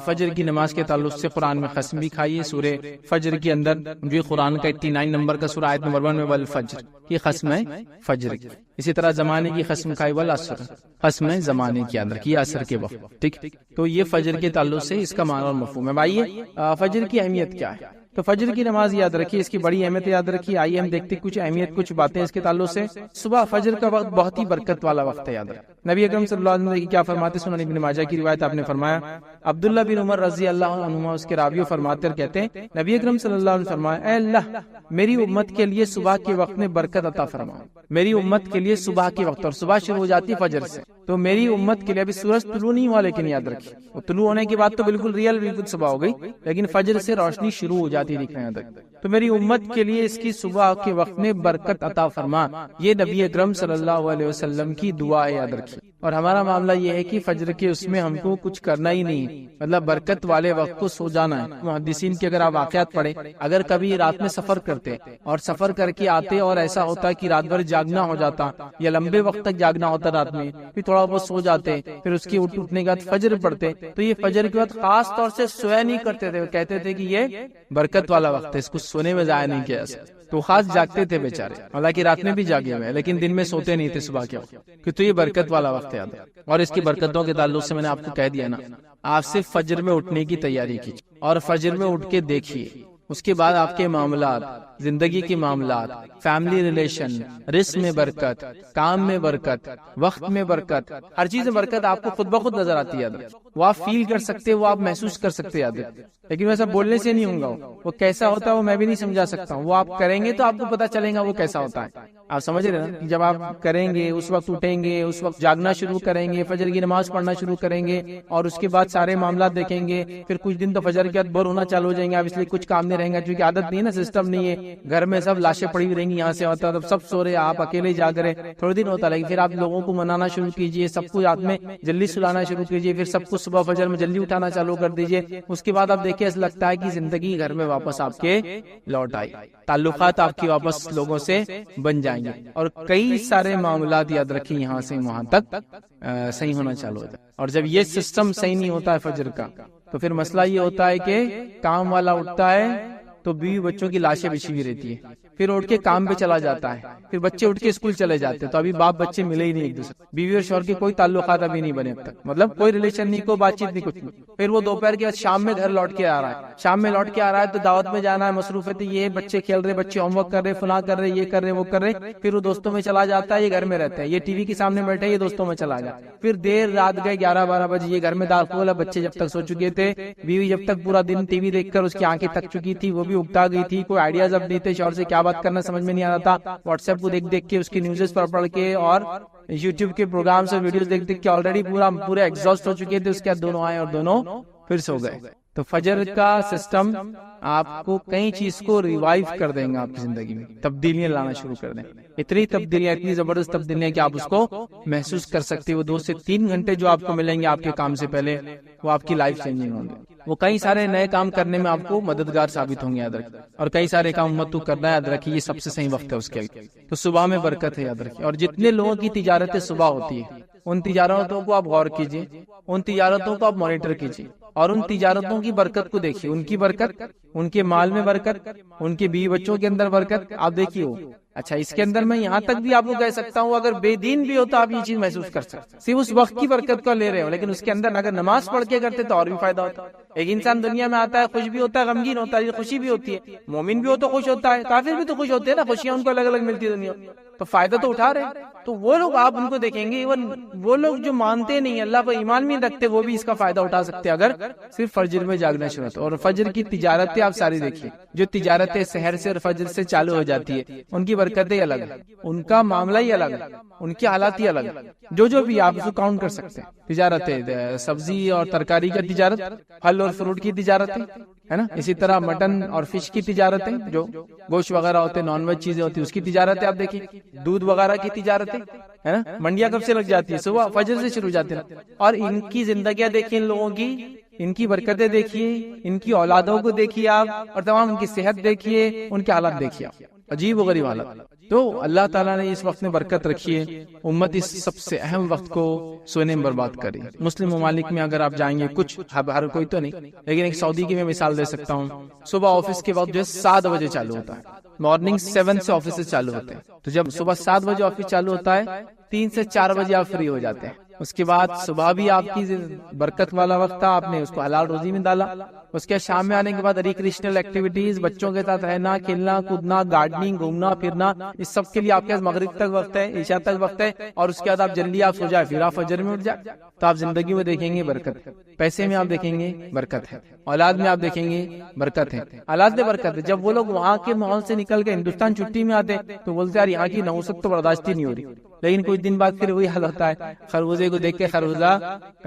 فجر کی نماز کے تعلق سے قرآن میں قسم بھی کھائی ہے، سورہ فجر کے اندر جو قرآن کا 89 نمبر کا سورہ آیت نمبر 1 میں والفجر کی قسم ہے فجر کی۔ اسی طرح زمانے کی قسم کھائی والعصر، قسم ہے زمانے کے اندر کی، عصر کے وقت، ٹھیک؟ تو یہ فجر کے تعلق سے اس کا معنی اور مفہوم ہے۔ آئیے فجر کی اہمیت کیا ہے، تو فجر کی نماز یاد رکھیے، اس کی بڑی اہمیت یاد رکھیے۔ آئیے ہم دیکھتے کچھ اہمیت، کچھ باتیں اس کے تعلق سے۔ صبح فجر کا وقت بہت ہی برکت والا وقت ہے، یاد رکھیں۔ نبی اکرم صلی اللہ علیہ وسلم کیا فرماتے، سنن ابن ماجہ کی روایت، آپ نے فرمایا عبداللہ بن عمر رضی اللہ عنہما اس کے راوی فرماتے اور کہتے ہیں نبی اکرم صلی اللہ علیہ وسلم فرمایا اے اللہ میری امت کے لیے صبح کے وقت میں برکت عطا فرما، میری امت کے لیے صبح کے وقت، اور صبح شروع ہو جاتی ہے فجر سے، تو میری امت کے لیے ابھی سورج طلوع نہیں ہوا، لیکن یاد رکھیے وہ طلوع ہونے کے بعد تو بالکل ریئل بالکل صبح ہو گئی، لیکن فجر سے روشنی شروع ہو جاتی ہے دکھنا تک، تو میری امت کے لیے اس کی صبح کے وقت میں برکت عطا فرما۔ یہ نبی اکرم صلی اللہ علیہ وسلم کی دعا ہے، یاد رکھیے۔ اور ہمارا معاملہ یہ ہے کہ فجر کے اس میں ہم کو کچھ کرنا ہی نہیں، مطلب برکت والے وقت کو سو جانا ہے۔ محدثین کے اگر آپ واقعات پڑھیں، اگر کبھی رات میں سفر کرتے اور سفر کر کے آتے اور ایسا ہوتا کہ رات بھر جاگنا ہو جاتا یا لمبے وقت تک جاگنا ہوتا رات میں، پھر تھوڑا بہت سو جاتے، پھر اس کے اٹھنے کے بعد فجر پڑھتے، تو یہ فجر کے بعد خاص طور سے سویا نہیں کرتے تھے، کہتے تھے کہ یہ برکت والا وقت ہے، اس کو سونے میں ضائع نہیں کیا جا سکتا، تو خاص جاگتے تھے بیچارے، حالانکہ رات میں بھی جاگے ہوئے لیکن دن میں سوتے نہیں تھے صبح کے وقت، کہ تو یہ برکت والا وقت ہے۔ اور اس کی برکتوں کے تعلق سے میں نے آپ کو کہہ دیا نا، آپ صرف فجر میں اٹھنے کی تیاری کیجیے اور فجر میں اٹھ کے دیکھیے، اس کے بعد آپ کے معاملات، زندگی کے معاملات، فیملی ریلیشن، رزق میں برکت، کام میں برکت، وقت میں برکت، ہر چیز میں برکت آپ کو خود بخود نظر آتی ہے، وہ آپ فیل کر سکتے، وہ آپ محسوس کر سکتے ہیں، لیکن ویسا بولنے سے نہیں ہوگا، وہ کیسا ہوتا ہے وہ میں بھی نہیں سمجھا سکتا ہوں، وہ آپ کریں گے تو آپ کو پتا چلے گا وہ کیسا ہوتا ہے۔ آپ سمجھ رہے ہیں نا، جب آپ کریں گے اس وقت اٹھیں گے، اس وقت جاگنا شروع کریں گے، فجر کی نماز پڑھنا شروع کریں گے، اور اس کے بعد سارے معاملات دیکھیں گے، پھر کچھ دن تو فجر کے بعد بور ہونا چالو ہو جائیں گے آپ، اس لیے کچھ کام نہیں رہیں گا، کیونکہ عادت نہیں ہے نا، سسٹم نہیں ہے، گھر میں سب لاشیں پڑی ہوئی رہیں گی، یہاں سے ہوتا تب سب سو رہے، آپ اکیلے جاگ رہے، تھوڑے دن ہوتا، لیکن پھر آپ لوگوں کو منانا شروع کیجیے، سب کو رات میں جلدی سلانا شروع کیجیے، پھر سب کو صبح فجر میں جلدی اٹھانا چالو کر دیجیے، اس کے بعد آپ دیکھیں ایسا لگتا ہے کہ زندگی گھر میں واپس آپ کے لوٹ آئی، تعلقات آپ کی واپس لوگوں سے بن جائیں گے، اور کئی سارے معاملات یاد رکھیں یہاں سے وہاں تک صحیح ہونا چالو ہوتا ہے۔ اور جب یہ سسٹم صحیح نہیں ہوتا ہے فجر کا، تو پھر مسئلہ یہ ہوتا ہے کہ کام والا اٹھتا ہے تو بیوی بچوں کی لاشیں بچھی ہوئی رہتی ہے، پھر اٹھ کے کام پہ چلا جاتا ہے، پھر بچے اٹھ کے اسکول چلے جاتے ہیں، تو ابھی باپ بچے ملے ہی نہیں ایک دوسرے، بیوی اور شوہر کے کوئی تعلقات ابھی نہیں بنے اب تک، مطلب کوئی ریلیشن نہیں، کوئی بات چیت نہیں، کچھ نہیں۔ پھر وہ دوپہر کے بعد شام میں گھر لوٹ کے آ رہا ہے، شام میں لوٹ کے آ رہا ہے تو دعوت میں جانا ہے، مصروفیت یہ ہے، بچے کھیل رہے، بچے ہوم ورک کر رہے، فلاں کر رہے، یہ کر رہے، وہ کر رہے، پھر وہ دوستوں میں چلا جاتا ہے، یہ گھر میں رہتا ہے، یہ ٹی وی کے سامنے بیٹھے، یہ دوستوں میں چلا گیا، پھر دیر رات گئے 11-12 بجے، یہ گھر میں داخل ہے، بچے جب تک سو چکے تھے، بیوی جب تک پورا دن ٹی وی دیکھ کر اس کی آنکھیں تھک چکی تھی، وہ بھی اکتا گئی تھی، کوئی آئیڈیاز اب نہیں تھے، شوہر سے کیا بات کرنا سمجھ میں نہیں آ رہا تھا، واٹس ایپ کو دیکھ کے، اس کی نیوزز پڑھ کے اور یوٹیوب کے پروگرامز اور ویڈیوز دیکھ کے آلریڈی پورے ایگزاسٹ ہو چکے تھے، اس کے بعد دونوں آئے اور دونوں پھر سو گئے۔ تو فجر کا سسٹم آپ کو کئی چیز کو ریوائیو کر دیں گا، آپ کی زندگی میں تبدیلیاں لانا شروع کر دیں، اتنی تبدیلیاں، اتنی زبردست تبدیلیاں کہ آپ اس کو محسوس کر سکتے ہو۔ 2 سے 3 گھنٹے جو آپ کو ملیں گے آپ کے کام سے پہلے، وہ آپ کی لائف چینجنگ ہوں گے، وہ کئی سارے نئے کام کرنے میں آپ کو مددگار ثابت ہوں گے، یاد رکھیں، اور کئی سارے کام امت کو کرنا ہے، یاد رکھیے یہ سب سے صحیح وقت ہے اس کے لیے۔ تو صبح میں برکت ہے، یاد رکھیے، اور جتنے لوگوں کی تجارتیں صبح ہوتی ہے ان تجارتوں کو آپ غور کیجیے، ان تجارتوں کو آپ مانیٹر کیجیے، اور ان تجارتوں کی برکت کو دیکھیے، ان کی برکت، ان کے مال میں برکت، ان کے بیوی بچوں کے اندر برکت آپ دیکھیے ہو۔ اچھا، اس کے اندر میں یہاں تک بھی آپ کو کہہ سکتا ہوں، اگر بے دین بھی ہوتا آپ یہ چیز محسوس کر سکتے، صرف اس وقت کی برکت کو لے رہے ہو، لیکن اس کے اندر اگر نماز پڑھ کے کرتے تو اور بھی فائدہ ہوتا۔ ایک انسان دنیا میں آتا ہے، خوش بھی ہوتا ہے، غمگین ہوتا ہے، خوشی بھی ہوتی ہے، مومن بھی ہو تو خوش ہوتا ہے، کافر بھی تو خوش ہوتے ہیں نا، خوشیاں ان کو الگ الگ ملتی ہے دنیا، تو فائدہ تو اٹھا رہے۔ تو وہ لوگ آپ ان کو دیکھیں گے، ایون وہ لوگ جو مانتے نہیں اللہ کو، ایمان بھی رکھتے، وہ بھی اس کا فائدہ اٹھا سکتے ہیں اگر صرف فجر میں جاگنا شروع ہو۔ اور فجر کی تجارتیں آپ ساری دیکھیے، جو تجارتیں سحر سے اور فجر سے چالو ہو جاتی ہے، ان کی برکتیں الگ ہیں، ان کا معاملہ ہی الگ ہے، ان کی حالات ہی الگ ہے، جو بھی آپ اس کو کاؤنٹ کر سکتے ہیں۔ تجارتیں، سبزی اور ترکاری کی تجارت، پھل اور فروٹ کی تجارتیں، ہے نا، اسی طرح مٹن اور فش کی تجارتیں، جو گوشت وغیرہ ہوتے، نان ویج چیزیں ہوتی، اس کی تجارتیں آپ دیکھیں، دودھ وغیرہ کی تجارتیں، ہے نا، منڈیاں کب سے لگ جاتی ہے؟ صبح فجر سے شروع ہو جاتی ہے، اور ان کی زندگیاں دیکھیں ان لوگوں کی، ان کی برکتیں دیکھیے، ان کی اولادوں کو دیکھیے آپ، اور تمام ان کی صحت دیکھیے، ان کے حالات دیکھیے آپ، عجیب و غریب حالات۔ تو اللہ تعالیٰ نے اس وقت میں برکت رکھی ہے، امت اس سب سے اہم وقت کو سونے میں برباد کری۔ مسلم ممالک میں اگر آپ جائیں گے، کچھ ہر کوئی تو نہیں، لیکن ایک سعودی کی میں مثال دے سکتا ہوں، صبح آفس کے وقت جو ہے 7 بجے چالو ہوتا ہے، مارننگ 7 سے آفس چالو ہوتے ہیں، تو جب صبح 7 بجے آفس چالو ہوتا ہے، 3 سے 4 بجے آپ فری ہو جاتے ہیں۔ اس کے بعد صبح بھی آپ کی برکت والا وقت تھا، آپ نے اس کو حلال روزی میں ڈالا۔ اس کے شام میں آنے کے بعد ریکریشنل ایکٹیویٹیز، بچوں کے ساتھ رہنا، کھیلنا، کودنا، گارڈننگ، گھومنا پھرنا، اس سب کے لیے آپ کے پاس مغرب تک وقت ہے، عشاء تک وقت ہے، اور اس کے بعد آپ جلدی آپ سو جائے، پھر آپ فجر میں اٹھ جائے، تو آپ زندگی میں دیکھیں گے برکت، پیسے میں آپ دیکھیں گے برکت ہے، اولاد میں آپ دیکھیں گے برکت ہے، اولاد میں برکت ہے۔ جب وہ لوگ وہاں کے ماحول سے نکل کے ہندوستان چھٹی میں آتے تو بولتے یار یہاں کی نحوست تو برداشت ہی نہیں ہو رہی، لیکن کچھ دن بعد پھر وہی حال ہوتا ہے، خربوزے کو دیکھ کے خربوزہ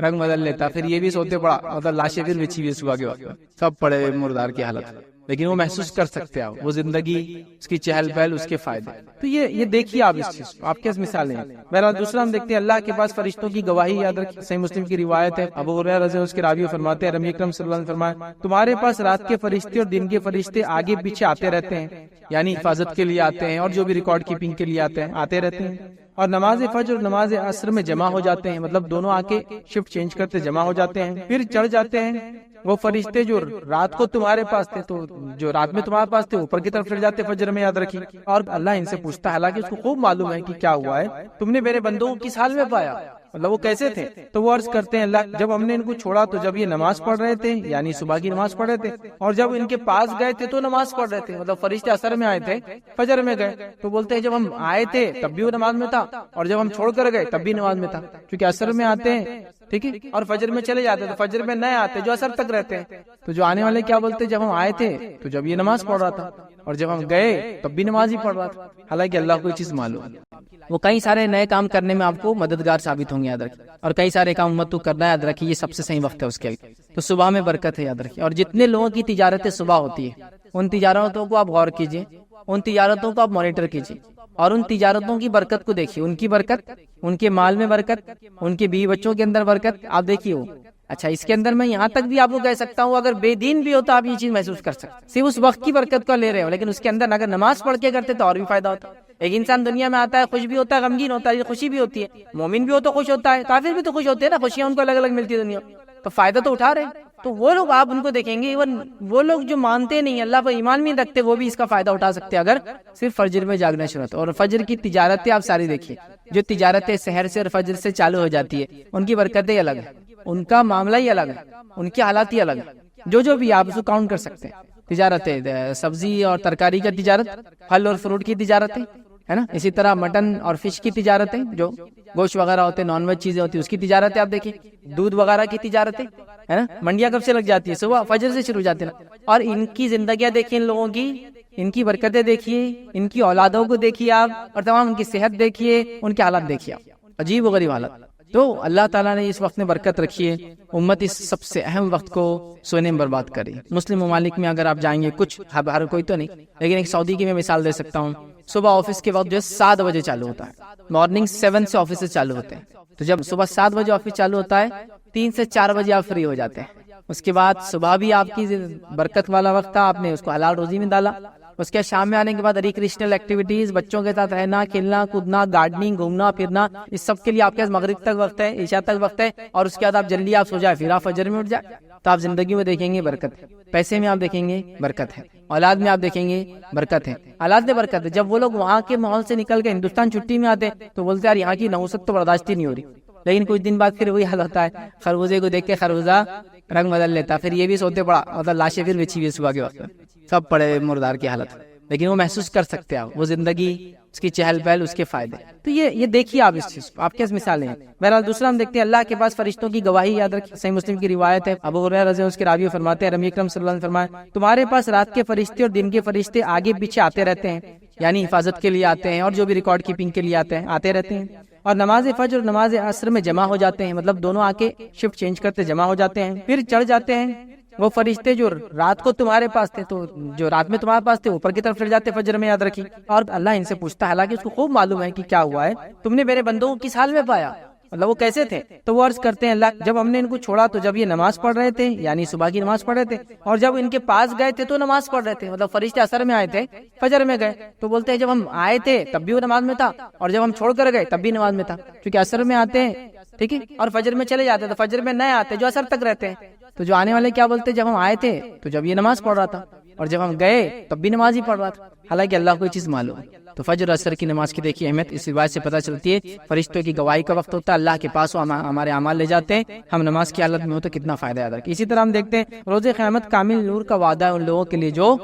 رنگ بدل لیتا، پھر یہ بھی سوتے پڑا، مطلب لاشیں پھر بچھی ہوئی صبح کے وقت، سب پڑے مردار کی حالت، لیکن وہ محسوس کر سکتے ہیں آپ وہ زندگی، اس کی چہل پہل، اس کے فائدے۔ تو یہ دیکھیے آپ اس چیز کو، آپ کے مثالیں ہیں۔ بہرحال دوسرا ہم دیکھتے ہیں اللہ کے پاس فرشتوں کی گواہی، یاد رکھیں، صحیح مسلم کی روایت ہے، ابو ہریرہ رضی اللہ عنہ اس کے راوی فرماتے ہیں، نبی اکرم صلی اللہ علیہ وسلم فرمایا، تمہارے پاس رات کے فرشتے اور دن کے فرشتے آگے پیچھے آتے رہتے ہیں، یعنی حفاظت کے لیے آتے ہیں، اور جو بھی ریکارڈ کیپنگ کے لیے آتے رہتے ہیں، اور نماز فجر اور نماز عصر میں جمع ہو جاتے ہیں، مطلب دونوں آ کے شفٹ چینج کرتے جمع ہو جاتے ہیں، پھر چڑھ جاتے ہیں۔ وہ فرشتے جو رات کو تمہارے پاس تھے، تو جو رات میں تمہارے پاس تھے اوپر کی طرف چڑھ جاتے فجر میں، یاد رکھیے، اور اللہ ان سے پوچھتا ہے، حالانکہ اس کو خوب معلوم ہے کہ کیا ہوا ہے، تم نے میرے بندوں کو کس حال میں پایا، مطلب وہ کیسے تھے، تو وہ عرض کرتے ہیں اللہ جب ہم نے ان کو چھوڑا تو جب یہ نماز پڑھ رہے تھے، یعنی صبح کی نماز پڑھ رہے تھے، اور جب ان کے پاس گئے تھے تو نماز پڑھ رہے تھے، مطلب فرشتے عصر میں آئے تھے، فجر میں گئے، تو بولتے ہیں جب ہم آئے تھے تب بھی وہ نماز میں تھا، اور جب ہم چھوڑ کر گئے تب بھی نماز میں تھا، کیونکہ عصر میں آتے ہیں، ٹھیک ہے، اور فجر میں چلے جاتے، تو فجر میں نئے آتے جو عصر تک رہتے ہیں، تو جو آنے والے کیا بولتے ہیں جب ہم آئے تھے تو جب یہ نماز پڑھ رہا تھا، اور جب ہم گئے تب بھی نماز ہی پڑھ رہا تھا، حالانکہ اللہ کو یہ چیز معلوم ہے۔ وہ کئی سارے نئے کام کرنے میں آپ کو مددگار ثابت ہوں گے، یاد رکھیں، اور کئی سارے کام امت کو کرنا ہے، یاد رکھیے یہ سب سے صحیح وقت ہے اس کے لیے۔ تو صبح میں برکت ہے، یاد رکھیے، اور جتنے لوگوں کی تجارتیں صبح ہوتی ہے ان تجارتوں کو آپ غور کیجیے، ان تجارتوں کو آپ مانیٹر کیجیے، اور ان تجارتوں کی برکت کو دیکھیے، ان کی برکت، ان کے مال میں برکت، ان کے بیوی بچوں کے اندر برکت آپ دیکھیے ہو۔ اچھا، اس کے اندر میں یہاں تک بھی آپ کو کہہ سکتا ہوں، اگر بے دین بھی ہوتا آپ یہ چیز محسوس کر سکتے، صرف اس وقت کی برکت کو لے رہے ہو، لیکن اس کے اندر اگر نماز پڑھ کے کرتے تو اور بھی فائدہ ہوتا۔ ایک انسان دنیا میں آتا ہے، خوش بھی ہوتا ہے، غمگین ہوتا ہے، خوشی بھی ہوتی ہے، مومن بھی ہو تو خوش ہوتا ہے، کافر بھی تو خوش ہوتے ہیں نا، خوشیاں ان کو الگ الگ ملتی ہے دنیا، تو فائدہ تو اٹھا رہے ہیں۔ تو وہ لوگ آپ ان کو دیکھیں گے، ایون وہ لوگ جو مانتے نہیں اللہ پر ایمان بھی رکھتے وہ بھی اس کا فائدہ اٹھا سکتے ہیں اگر صرف فجر میں جاگنا شروع ہوتا ہے۔ اور فجر کی تجارتیں آپ ساری دیکھیے، جو تجارتیں سحر سے اور فجر سے چالو ہو جاتی ہے ان کی برکتیں الگ ہیں، ان کا معاملہ ہی الگ ہے، ان کی حالات ہی الگ ہے، جو بھی آپ اس کو کاؤنٹ کر سکتے ہیں۔ تجارتیں سبزی اور ترکاری کا تجارت، پھل اور فروٹ کی تجارتیں ہے نا، اسی طرح مٹن اور فش کی تجارتیں، جو گوشت وغیرہ ہوتے ہیں، نان ویج چیزیں ہوتی ہیں اس کی تجارتیں آپ دیکھیں، دودھ وغیرہ کی تجارتیں ہے نا، منڈیاں کب سے لگ جاتی ہے؟ صبح فجر سے شروع ہو جاتی ہے نا۔ اور ان کی زندگیاں دیکھیں ان لوگوں کی، ان کی برکتیں دیکھیے، ان کی اولادوں کو دیکھیے آپ، اور تمام ان کی صحت دیکھیے، ان کے حالات دیکھیے آپ، عجیب و غریب حالات۔ تو اللہ تعالیٰ نے اس وقت میں برکت رکھی ہے، امت اس سب سے اہم وقت کو سونے میں برباد کری۔ مسلم ممالک میں اگر آپ جائیں گے، کچھ ہر کوئی تو نہیں، لیکن ایک سعودی کی میں مثال دے سکتا ہوں، صبح آفس کے وقت جو ہے 7 بجے چالو ہوتا ہے، مارننگ 7 سے آفس چالو ہوتے ہیں، تو جب صبح 7 بجے آفس چالو ہوتا ہے 3 سے 4 بجے آپ فری ہو جاتے ہیں۔ اس کے بعد صبح بھی آپ کی برکت والا وقت تھا، آپ نے اس کو حلال روزی میں ڈالا۔ اس کے شام میں آنے کے بعد ریکریشنل ایکٹیویٹیز، بچوں کے ساتھ رہنا، کھیلنا کودنا، گارڈننگ، گھومنا پھرنا، اس سب کے لیے آپ کے پاس مغرب تک وقت ہے، عشاء تک وقت ہے، اور اس کے بعد آپ جلدی آپ سو جائے، پھر آپ فجر میں اٹھ جائے، تو آپ زندگی میں دیکھیں گے برکت ہے، پیسے میں آپ دیکھیں گے برکت ہے، اولاد میں آپ دیکھیں گے برکت ہے، اولاد میں برکت ہے۔ جب وہ لوگ وہاں کے ماحول سے نکل کے ہندوستان چھٹی میں آتے تو بولتے یار یہاں کی نحوست تو برداشت ہی نہیں ہو رہی، لیکن کچھ دن بعد پھر وہی حال ہوتا ہے، خربوزے کو دیکھ کے خربوزہ رنگ بدل لیتا، پھر یہ بھی سوتے پڑا، مطلب لاشیں پھر بچھی ہوئی صبح کے وقت سب پڑے مردار کی حالت، لیکن وہ محسوس کر سکتے ہیں وہ زندگی، اس کی چہل پہل، اس کے فائدے۔ تو یہ دیکھیے آپ اس چیز کو، آپ کے مثالیں ہیں۔ بہرحال دوسرا ہم دیکھتے ہیں اللہ کے پاس فرشتوں کی گواہی، یاد رکھیں صحیح مسلم کی روایت ہے، ابو ہریرہ رضی اللہ عنہ اس کے راوی فرماتے ہیں، نبی اکرم صلی اللہ علیہ وسلم نے فرمایا تمہارے پاس رات کے فرشتے اور دن کے فرشتے آگے پیچھے آتے رہتے ہیں، یعنی حفاظت کے لیے آتے ہیں اور جو بھی ریکارڈ کیپنگ کے لیے آتے رہتے ہیں، اور نماز فجر اور نماز عصر میں جمع ہو جاتے ہیں، مطلب دونوں آ کے شفٹ چینج کرتے جمع ہو جاتے ہیں، پھر چڑھ جاتے ہیں۔ وہ فرشتے جو رات کو تمہارے پاس تھے، تو جو رات میں تمہارے پاس تھے اوپر کی طرف چڑھ جاتے فجر میں، یاد رکھیں۔ اور اللہ ان سے پوچھتا ہے، حالانکہ اس کو خوب معلوم ہے کہ کیا ہوا ہے، تم نے میرے بندوں کو کس حال میں پایا، مطلب وہ کیسے تھے؟ تو وہ عرض کرتے ہیں اللہ جب ہم نے ان کو چھوڑا تو جب یہ نماز پڑھ رہے تھے، یعنی صبح کی نماز پڑھ رہے تھے، اور جب ان کے پاس گئے تھے تو نماز پڑھ رہے تھے، مطلب فرشتے عصر میں آئے تھے، فجر میں گئے، تو بولتے ہیں جب ہم آئے تھے تب بھی وہ نماز میں تھا، اور جب ہم چھوڑ کر گئے تب بھی نماز میں تھا، کیونکہ عصر میں آتے ہیں ٹھیک ہے، اور فجر میں چلے جاتے، تو فجر میں نئے آتے جو عصر تک رہتے ہیں۔ تو جو آنے والے کیا بولتے ہیں، جب ہم آئے تھے تو جب یہ نماز پڑھ رہا تھا، اور جب ہم گئے تب بھی نماز ہی پڑھ رہا تھا، حالانکہ اللہ کو یہ چیز معلوم ہے۔ تو فجر عصر کی نماز کی دیکھیے اہمیت اس روایت سے پتہ چلتی ہے، فرشتوں کی گواہی کا وقت ہوتا ہے، اللہ کے پاس ہمارے اعمال لے جاتے ہیں، ہم نماز کی حالت میں ہو تو کتنا فائدہ یاد رکھیں۔ اسی طرح ہم دیکھتے ہیں روز قیامت کامل نور کا وعدہ ہے ان لوگوں کے لیے جو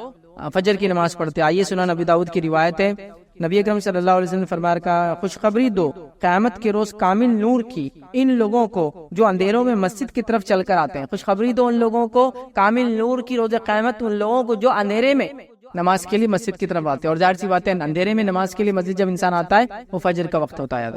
فجر کی نماز پڑھتے ہیں۔ آئیے سنن نبی داؤد کی روایت ہے، نبی اکرم صلی اللہ علیہ وسلم نے فرمایا کہ خوشخبری دو قیامت کے روز کامل نور کی ان لوگوں کو جو اندھیروں میں مسجد کی طرف چل کر آتے ہیں، خوشخبری دو ان لوگوں کو کامل نور کی روز قیامت ان لوگوں کو جو اندھیرے میں نماز کے لیے مسجد کی طرف آتے ہیں، اور ظاہر سی بات ہے اندھیرے میں نماز کے لیے مسجد جب انسان آتا ہے وہ فجر کا وقت ہوتا ہے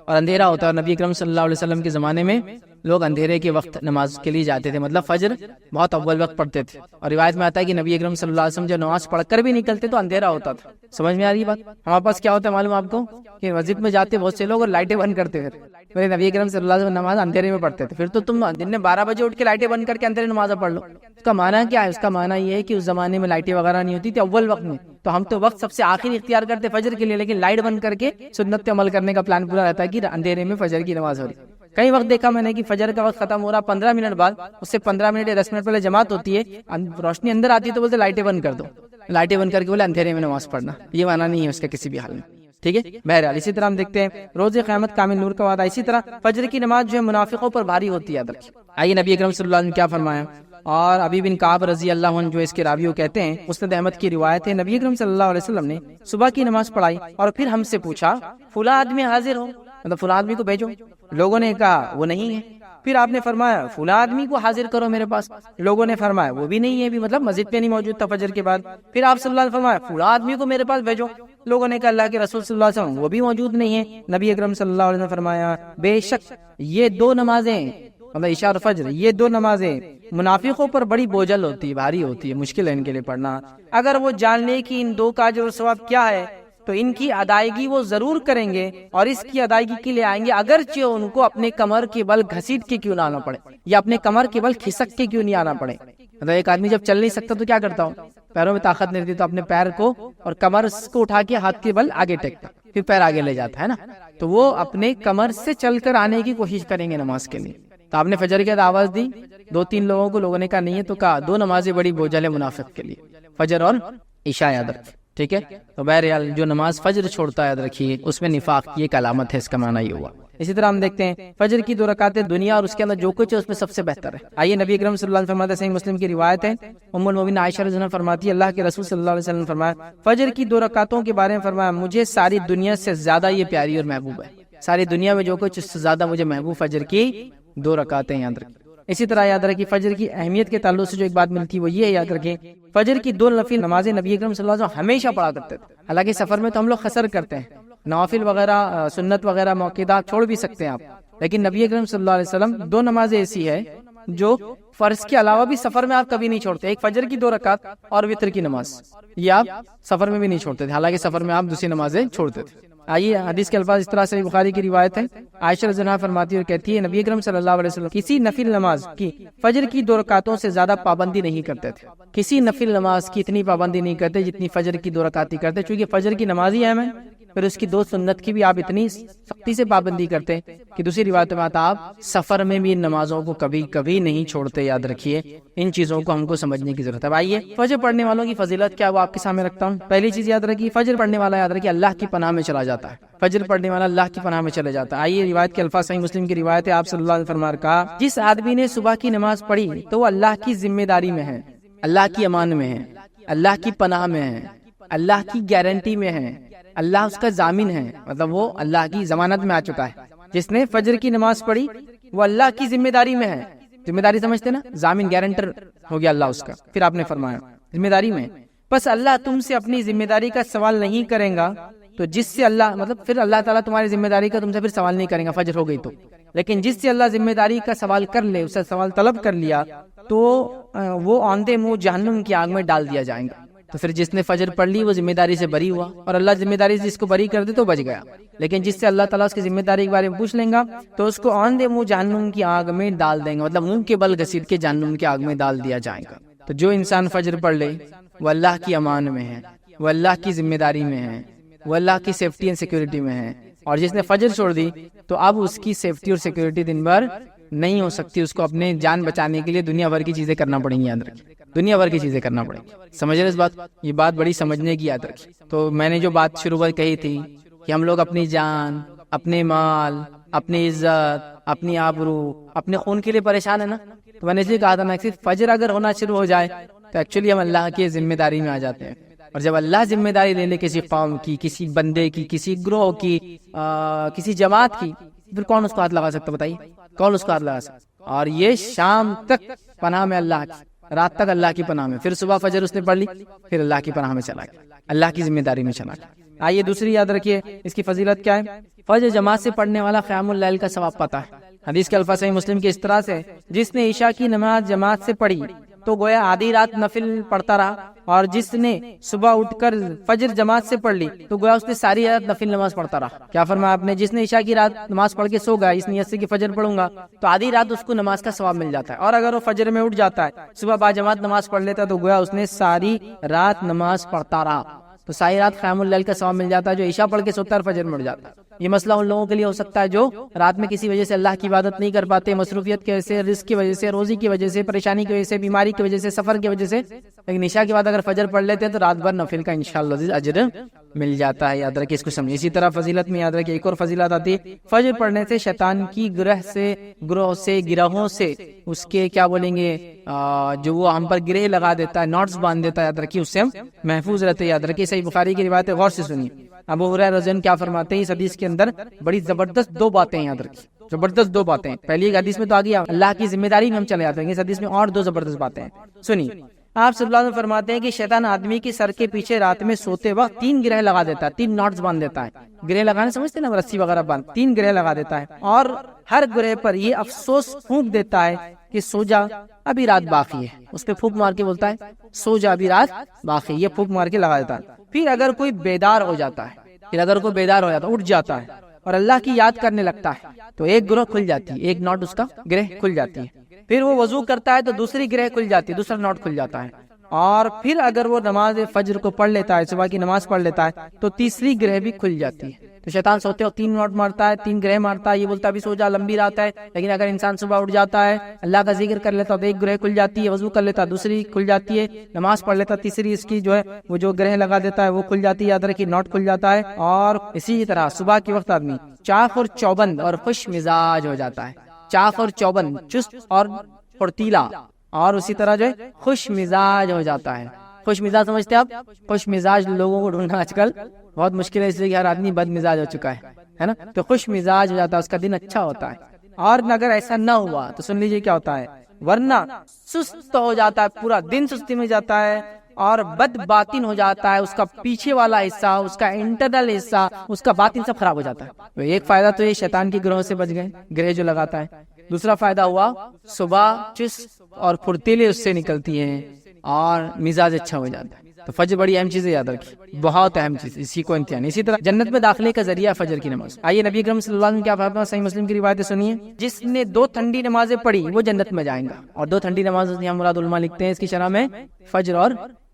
اور اندھیرا ہوتا ہے، اور نبی اکرم صلی اللہ علیہ وسلم کے زمانے میں لوگ اندھیرے کے وقت نماز کے لیے جاتے تھے، مطلب فجر بہت اول وقت پڑھتے تھے، اور روایت میں آتا ہے کہ نبی اکرم صلی اللہ علیہ وسلم جب نماز پڑھ کر بھی نکلتے تو اندھیرا ہوتا تھا۔ سمجھ میں آ رہی ہے بات؟ ہمارے پاس کیا ہوتا ہے معلوم آپ کو کہ مسجد میں جاتے بہت سے لوگ اور لائٹیں بند کرتے تھے، میرے نبی اکرم صلی اللہ علیہ وسلم نماز اندھیرے میں پڑھتے تھے، پھر تو تم دن میں 12 بجے اٹھ کے لائٹیں بند کر کے اندھیرے نماز پڑھ لو۔ اس کا معنی کیا ہے؟ اس کا معنی یہ ہے کہ اس زمانے میں لائٹیں وغیرہ نہیں ہوتی تھی اول وقت میں، تو ہم تو وقت سب سے آخر اختیار کرتے فجر کے لیے، لیکن لائٹ بند کر کے سنت پہ عمل کرنے کا پلان پورا رہتا ہے کہ اندھیرے میں فجر کی نماز ہو رہی۔ کئی وقت دیکھا میں نے کہ فجر کا وقت ختم ہو رہا 15 منٹ بعد، اس سے 15 منٹ یا 10 منٹ پہلے جماعت ہوتی ہے، روشنی اندر آتی ہے تو بولتے لائٹیں بند کر دو، لائٹیں بند کر کے بولے اندھیرے میں نماز پڑھنا، یہ معنی نہیں ہے اس کا کسی بھی حال میں، ٹھیک ہے۔ بہرحال اسی طرح ہم دیکھتے ہیں روز قیامت کامل نور کا وعدہ، اسی طرح فجر کی نماز جو ہے منافقوں پر بھاری ہوتی ہے۔ آئیے نبی اکرم صلی اللہ علیہ وسلم نے کیا فرمایا، اور ابی بن کعب رضی اللہ عنہ جو اس کے راویوں کہتے ہیں، مسند احمد کی روایت ہے، نبی اکرم صلی اللہ علیہ وسلم نے صبح کی نماز پڑھائی اور پھر ہم سے پوچھا فلاں آدمی حاضر ہو، مطلب فلاں آدمی کو بھیجو، لوگوں نے کہا وہ نہیں ہے، پھر آپ نے فرمایا فلاں آدمی کو حاضر کرو میرے پاس، لوگوں نے فرمایا وہ بھی نہیں ہے، بھی مطلب مسجد پہ نہیں موجود تھا فجر کے بعد، پھر آپ صلی اللہ علیہ وسلم فرمایا فلاں آدمی کو میرے پاس بھیجو، لوگوں نے کہا اللہ کے رسول صلی اللہ علیہ وسلم وہ بھی موجود نہیں ہے، نبی اکرم صلی اللہ علیہ وسلم فرمایا بے شک یہ دو نمازیں، مطلب عشاء اور فجر، یہ دو نمازیں منافقوں پر بڑی بوجھل ہوتی ہے، بھاری ہوتی ہے، مشکل ہے ان کے لیے پڑھنا، اگر وہ جان لے کہ ان دو کا اجر و ثواب کیا ہے تو ان کی ادائیگی وہ ضرور کریں گے، اور اس کی ادائیگی کے لیے آئیں گے اگرچہ ان کو اپنے کمر کے بل گھسیٹ کے کیوں نہ آنا پڑے، یا اپنے کمر کے بل کھسک کے کیوں نہیں آنا پڑے۔ مطلب ایک آدمی جب چل نہیں سکتا تو کیا کرتا ہوں، پیروں میں طاقت نہیں رہتی تو اپنے پیر کو اور کمر کو اٹھا کے ہاتھ کے بل آگے ٹیکتا، پھر پیر آگے لے جاتا ہے نا، تو وہ اپنے کمر سے چل کر آنے کی کوشش کریں گے نماز کے لیے، تو آپ نے فجر کے بعد آواز دی، 2-3 لوگوں نے کہا نہیں ہے، تو کہا 2 نمازیں بڑی بوجھل ہے منافق کے لیے، فجر اور عشاء یاد رکھیں، ٹھیک ہے؟ تو بہرحال جو نماز فجر چھوڑتا ہے یاد رکھیے اس میں نفاق کی ایک علامت ہے، اس کا معنی یہ ہوا۔ اسی طرح ہم دیکھتے ہیں فجر کی 2 رکعتیں دنیا اور اس کے اندر جو کچھ ہے اس میں سب سے بہتر ہے۔ آئیے نبی اکرم صلی اللہ علیہ وسلم فرماتے ہیں، صحیح مسلم کی روایت ہے، ام المومنین عائشہ رضی اللہ عنہا فرماتی ہے اللہ کے رسول صلی اللہ علیہ وسلم نے فرمایا فجر کی 2 رکعتوں کے بارے میں فرمایا مجھے ساری دنیا سے زیادہ یہ پیاری اور محبوب ہے، ساری دنیا میں جو کچھ اس سے زیادہ مجھے محبوب فجر کی 2 رکعتیں یاد رکھیں۔ اسی طرح یاد رکھیں فجر کی اہمیت کے تعلق سے جو ایک بات ملتی ہے وہ یہ ہے، یاد رکھیں فجر کی 2 نفل نمازیں نبی اکرم صلی اللہ علیہ وسلم ہمیشہ پڑھا کرتے تھے۔ حالانکہ سفر میں تو ہم لوگ قصر کرتے ہیں، نوافل وغیرہ سنت وغیرہ موقعات چھوڑ بھی سکتے ہیں آپ، لیکن نبی اکرم صلی اللہ علیہ وسلم 2 نمازیں ایسی ہے جو فرض کے علاوہ بھی سفر میں آپ کبھی نہیں چھوڑتے، ایک فجر کی 2 رکعت اور وتر کی نماز، یہ آپ سفر میں بھی نہیں چھوڑتے تھے، حالانکہ سفر میں آپ دوسری نمازیں چھوڑتے تھے۔ آئیے حدیث کے الفاظ اس طرح سے بخاری کی روایت ہے، عائشہ رضی اللہ عنہا فرماتی ہے اور کہتی ہے نبی اکرم صلی اللہ علیہ وسلم کسی نفل نماز کی فجر کی 2 رکعتوں سے زیادہ پابندی نہیں کرتے تھے، کسی نفل نماز کی اتنی پابندی نہیں کرتے جتنی فجر کی 2 رکعت کرتے، چونکہ فجر کی نماز ہی اہم ہے، پھر اس کی 2 سنت کی بھی آپ اتنی سختی سے پابندی کرتے کہ دوسری روایت میں آتا آپ سفر میں بھی ان نمازوں کو کبھی نہیں چھوڑتے۔ یاد رکھیے ان چیزوں کو ہم کو سمجھنے کی ضرورت ہے۔ آئیے فجر پڑھنے والوں کی فضیلت کیا وہ آپ کے سامنے رکھتا ہوں۔ پہلی چیز یاد رکھیے فجر پڑھنے والا یاد رکھیے اللہ کی پناہ میں چلا جاتا ہے، فجر پڑھنے والا اللہ کی پناہ میں چلے جاتا ہے۔ آئیے روایت کے الفاظ، صحیح مسلم کی روایت ہے، آپ صلی اللہ علیہ وسلم نے کہا جس آدمی نے صبح کی نماز پڑھی تو وہ اللہ کی ذمہ داری میں ہے، اللہ کی امان میں ہے، اللہ کی پناہ میں ہے، اللہ کی گارنٹی میں ہے، اللہ اس کا ضامن ہے، مطلب وہ اللہ کی ضمانت میں آ چکا ہے۔ جس نے فجر کی نماز پڑھی وہ اللہ کی ذمہ داری میں ہے، ذمہ داری سمجھتے نا، ضامن گارنٹر ہو گیا اللہ اس کا۔ پھر آپ نے فرمایا ذمہ داری میں، بس اللہ تم سے اپنی ذمہ داری کا سوال نہیں کریں گا، تو جس سے اللہ مطلب پھر اللہ تعالیٰ تمہاری ذمہ داری کا تم سے پھر سوال نہیں کریں گا فجر ہو گئی تو، لیکن جس سے اللہ ذمہ داری کا سوال کر لے، اسے سوال طلب کر لیا تو وہ آندھے منہ جہنم کی آگ میں ڈال دیا جائے گا۔ تو پھر جس نے فجر پڑھ لی وہ ذمہ داری سے بری ہوا، اور اللہ ذمہ داری سے جس کو بری کر دے تو بچ گیا، لیکن جس سے اللہ تعالیٰ اس کی ذمہ داری کے بارے میں پوچھ لیں گا تو اس کو آندھے منہ جہنم کی آگ میں ڈال دیں گے، مطلب منہ کے بل گھسیٹ کے جہنم کی آگ میں ڈال دیا جائے گا۔ تو جو انسان فجر پڑھ لے وہ اللہ کی امان میں ہے، وہ اللہ کی ذمہ داری میں ہے، وہ اللہ کی سیفٹی اینڈ سیکیورٹی میں ہے، اور جس نے فجر چھوڑ دی تو اب اس کی سیفٹی اور سیکیورٹی دن بھر نہیں ہو سکتی، اس کو اپنے جان بچانے کے لیے دنیا بھر کی چیزیں کرنا پڑیں گی، یاد رکھیں دنیا بھر کی چیزیں کرنا پڑیں گی۔ سمجھ رہے اس بات؟ یہ بات بڑی سمجھنے کی، یاد رکھیں۔ تو میں نے جو بات شروع میں کہی تھی کہ ہم لوگ اپنی جان، اپنے مال، اپنی عزت، اپنی آبرو، اپنے خون کے لیے پریشان ہے نا، تو میں نے اس لیے کہا تھا نا کہ فجر اگر ہونا شروع ہو جائے تو ایکچولی ہم اللہ کی ذمہ داری میں آ جاتے ہیں، اور جب اللہ ذمہ داری لے لے کسی قوم کی، کسی بندے کی، کسی گروہ کی، کسی جماعت کی، پھر کون اس کو ہاتھ لگا سکتا؟ بتائیے کون اس کو ہاتھ لگا سکتا؟ اور یہ شام تک پناہ میں اللہ کی، رات تک اللہ کی پناہ میں، پھر صبح فجر اس نے پڑھ لی، پھر اللہ کی پناہ میں چلا گیا، اللہ کی ذمہ داری میں چلا گیا۔ آئیے دوسری یاد رکھیے اس کی فضیلت کیا ہے، فجر جماعت سے پڑھنے والا قیام اللیل کا ثواب پاتا ہے۔ حدیث کے الفاظ صحیح مسلم کے اس طرح سے جس نے عشاء کی نماز جماعت سے پڑھی تو گویا آدھی رات نفل پڑھتا رہا، اور جس نے صبح اٹھ کر فجر جماعت سے پڑھ لی تو گویا اس نے ساری رات نفل نماز پڑھتا رہا۔ کیا فرمایا آپ نے؟ جس نے عشاء کی رات نماز پڑھ کے سو گیا اس نیت سے کہ فجر پڑھوں گا تو آدھی رات اس کو نماز کا ثواب مل جاتا ہے، اور اگر وہ فجر میں اٹھ جاتا ہے صبح با جماعت نماز پڑھ لیتا ہے تو گویا اس نے ساری رات نماز پڑھتا رہا، تو ساری رات قیام اللیل کا ثواب مل جاتا ہے۔ جو عشاء پڑھ کے سوتا ہے فجر میں اٹھ جاتا ہے، یہ مسئلہ ان لوگوں کے لیے ہو سکتا ہے جو رات میں کسی وجہ سے اللہ کی عبادت نہیں کر پاتے، مصروفیت کی وجہ سے، رزق کی وجہ سے، روزی کی وجہ سے، پریشانی کی وجہ سے، بیماری کی وجہ سے، سفر کی وجہ سے، لیکن عشاء کے بعد اگر فجر پڑھ لیتے ہیں تو رات بھر نفل کا انشاءاللہ اجر مل جاتا ہے۔ یاد رکھیں اس کو سمجھیں۔ اسی طرح فضیلت میں یاد رکھیں ایک اور فضیلت آتی ہے، فجر پڑھنے سے شیطان کی گروہوں سے اس کے کیا بولیں گے جو وہ ہم پر گرہ لگا دیتا ہے، نوٹس باندھ دیتا ہے، یاد رکھیے اس سے ہم محفوظ رہتے ہیں۔ یاد رکھیے صحیح بخاری کی روایت ہے، غور سے سنیے۔ ابو ہریرہ رضی اللہ عنہ کیا فرماتے ہیں اس حدیث کے اندر؟ بڑی زبردست 2 باتیں یاد رکھیے، زبردست 2 باتیں۔ پہلی ایک حدیث میں تو آ گیا اللہ کی ذمہ داری میں ہم چلے جاتے ہیں، اس حدیث میں اور 2 زبردست باتیں ہیں، سنیے۔ آپ صلی اللہ علیہ وسلم فرماتے ہیں کہ شیطان آدمی کی سر کے پیچھے رات میں سوتے وقت 3 گرہ لگا دیتا ہے، 3 ناٹس باندھ دیتا ہے۔ گرہ لگانے سمجھتے ہیں نا، رسی وغیرہ باندھ، 3 گرہ لگا دیتا ہے، اور ہر گرہ پر یہ افسوس پھونک دیتا ہے کہ سو جا ابھی رات باقی ہے، اس پہ پھونک مار کے بولتا ہے سو جا ابھی رات باقی، یہ پھونک مار کے لگا دیتا ہے۔ پھر اگر کوئی بیدار ہو جاتا ہے، اٹھ جاتا ہے اور اللہ کی یاد کرنے لگتا ہے تو ایک گروہ کھل جاتی ہے، ایک ناٹ اس کا گرہ کھل جاتی ہے۔ پھر وہ وضو کرتا ہے تو دوسری گرہ کھل جاتی ہے، دوسرا ناٹ کھل جاتا ہے، اور پھر اگر وہ نماز فجر کو پڑھ لیتا ہے، صبح کی نماز پڑھ لیتا ہے تو تیسری گرہ بھی کھل جاتی ہے۔ تو شیطان سوتے وقت 3 نوٹ مارتا ہے، 3 گرہ مارتا ہے، یہ بولتا ہے ابھی سو جا، لمبی رات ہے. لیکن اگر انسان صبح اٹھ جاتا ہے، اللہ کا ذکر کر لیتا ہے تو ایک گرہ کھل جاتی ہے، وضو کر لیتا ہے دوسری کھل جاتی ہے، نماز پڑھ لیتا تیسری اس کی جو ہے وہ جو گرہ لگا دیتا ہے وہ کھل جاتی ہے، یاد رکھیے نوٹ کھل جاتا ہے. اور اسی طرح صبح کے وقت آدمی چاق اور چوبند اور خوش مزاج ہو جاتا ہے. چاق اور چوبند، چست اور پھرتیلا، اور اسی طرح جو ہے خوش مزاج ہو جاتا ہے. خوش مزاج سمجھتے ہیں آپ؟ خوش مزاج لوگوں کو ڈھونڈنا آج کل بہت مشکل ہے، اس لیے کہ ہر آدمی بد مزاج ہو چکا ہے نا. تو خوش مزاج ہو جاتا ہے، اس کا دن اچھا ہوتا ہے. اور اگر ایسا نہ ہوا تو سن لیجئے کیا ہوتا ہے، ورنہ سست ہو جاتا ہے، پورا دن سستی میں جاتا ہے اور بد باطن ہو جاتا ہے. اس کا پیچھے والا حصہ، اس کا انٹرنل حصہ، اس کا باطن سب خراب ہو جاتا ہے. تو ایک فائدہ تو یہ شیطان کی گروہ سے بچ گئے، گرہ جو لگاتا ہے. دوسرا فائدہ ہوا صبح چست اور پھرتیلے اس سے نکلتی ہیں اور مزاج اچھا ہو جاتا ہے. تو فجر بڑی اہم چیز ہے، یاد رکھیے، بہت اہم چیز، اسی کو امتحان. اسی طرح جنت میں داخلے کا ذریعہ فجر کی نماز. آئیے نبی اکرم صلی اللہ علیہ وسلم کیا فرمایا، صحیح مسلم کی روایتیں سنیے. جس نے 2 ٹھنڈی نمازیں پڑھی وہ جنت میں جائیں گا. اور 2 ٹھنڈی نمازیں یہاں مراد علماء لکھتے ہیں اس کی شرح میں فجر اور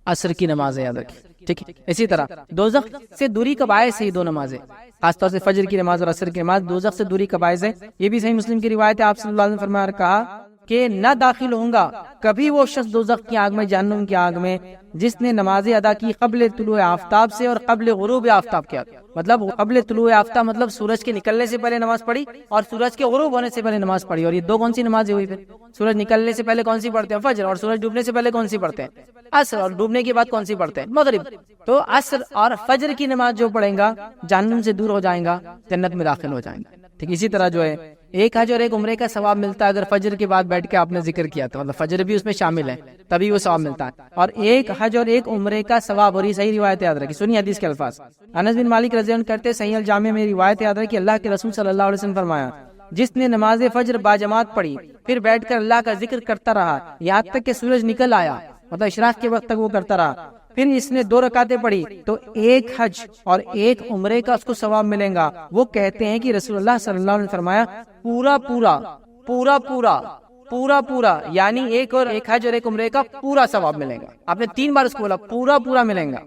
عصر کی نمازیں، یاد رکھیے، ٹھیک ہے. اسی طرح دوزخ سے دوری کا باعث ہے یہ 2 نمازیں، خاص طور سے فجر کی نماز اور عصر کی نماز دوزخ سے دوری کا باعث ہے. یہ بھی صحیح مسلم کی روایت ہے. آپ صلی اللہ علیہ وسلم فرمایا کہا کہ نہ داخل ہوں گا کبھی وہ شخص دوزخ کی آگ میں، جہنم کی آگ میں، جس نے نمازیں ادا کی قبل طلوع آفتاب سے اور قبل غروب آفتاب کے. مطلب قبل طلوع آفتاب مطلب سورج کے نکلنے سے پہلے نماز پڑھی اور سورج کے غروب ہونے سے پہلے نماز پڑھی. اور یہ 2 کون سی نمازیں ہوئی؟ پھر سورج نکلنے سے پہلے کون سی پڑھتے ہیں؟ فجر. اور سورج ڈوبنے سے پہلے کون سی پڑھتے ہیں؟ عصر. اور ڈوبنے کے بعد کون سی پڑھتے ہیں؟ مغرب. تو عصر اور فجر کی نماز جو پڑھیں گا جہنم سے دور ہو جائیں گا، جنت میں داخل ہو جائیں گا. ٹھیک. اسی طرح جو ہے ایک حج اور ایک عمرے کا ثواب ملتا ہے اگر فجر کے بعد بیٹھ کے آپ نے ذکر کیا تو، مطلب فجر بھی اس میں شامل ہے تبھی وہ ثواب ملتا ہے. اور ایک حج اور ایک عمرے کا ثواب. اور یہ صحیح روایت یاد رکھی، سنیے حدیث کے الفاظ. انس بن مالک رضی اللہ عنہ کرتے صحیح الجامع میں روایت یاد رکھی، اللہ کے رسول صلی اللہ علیہ وسلم فرمایا جس نے نماز فجر باجماعت پڑھی پھر بیٹھ کر اللہ کا ذکر کرتا رہا یہاں تک کہ سورج نکل آیا، مطلب اشراق کے وقت تک وہ کرتا رہا، پھر اس نے 2 رکعتیں پڑھی تو ایک حج اور ایک عمرے کا اس کو ثواب ملے گا. وہ کہتے ہیں کہ رسول اللہ صلی اللہ علیہ وسلم فرمایا پورا پورا پورا پورا پورا پورا، یعنی ایک حج اور ایک عمرے کا پورا ثواب ملے گا. آپ نے 3 بار اس کو بولا، پورا پورا ملے گا.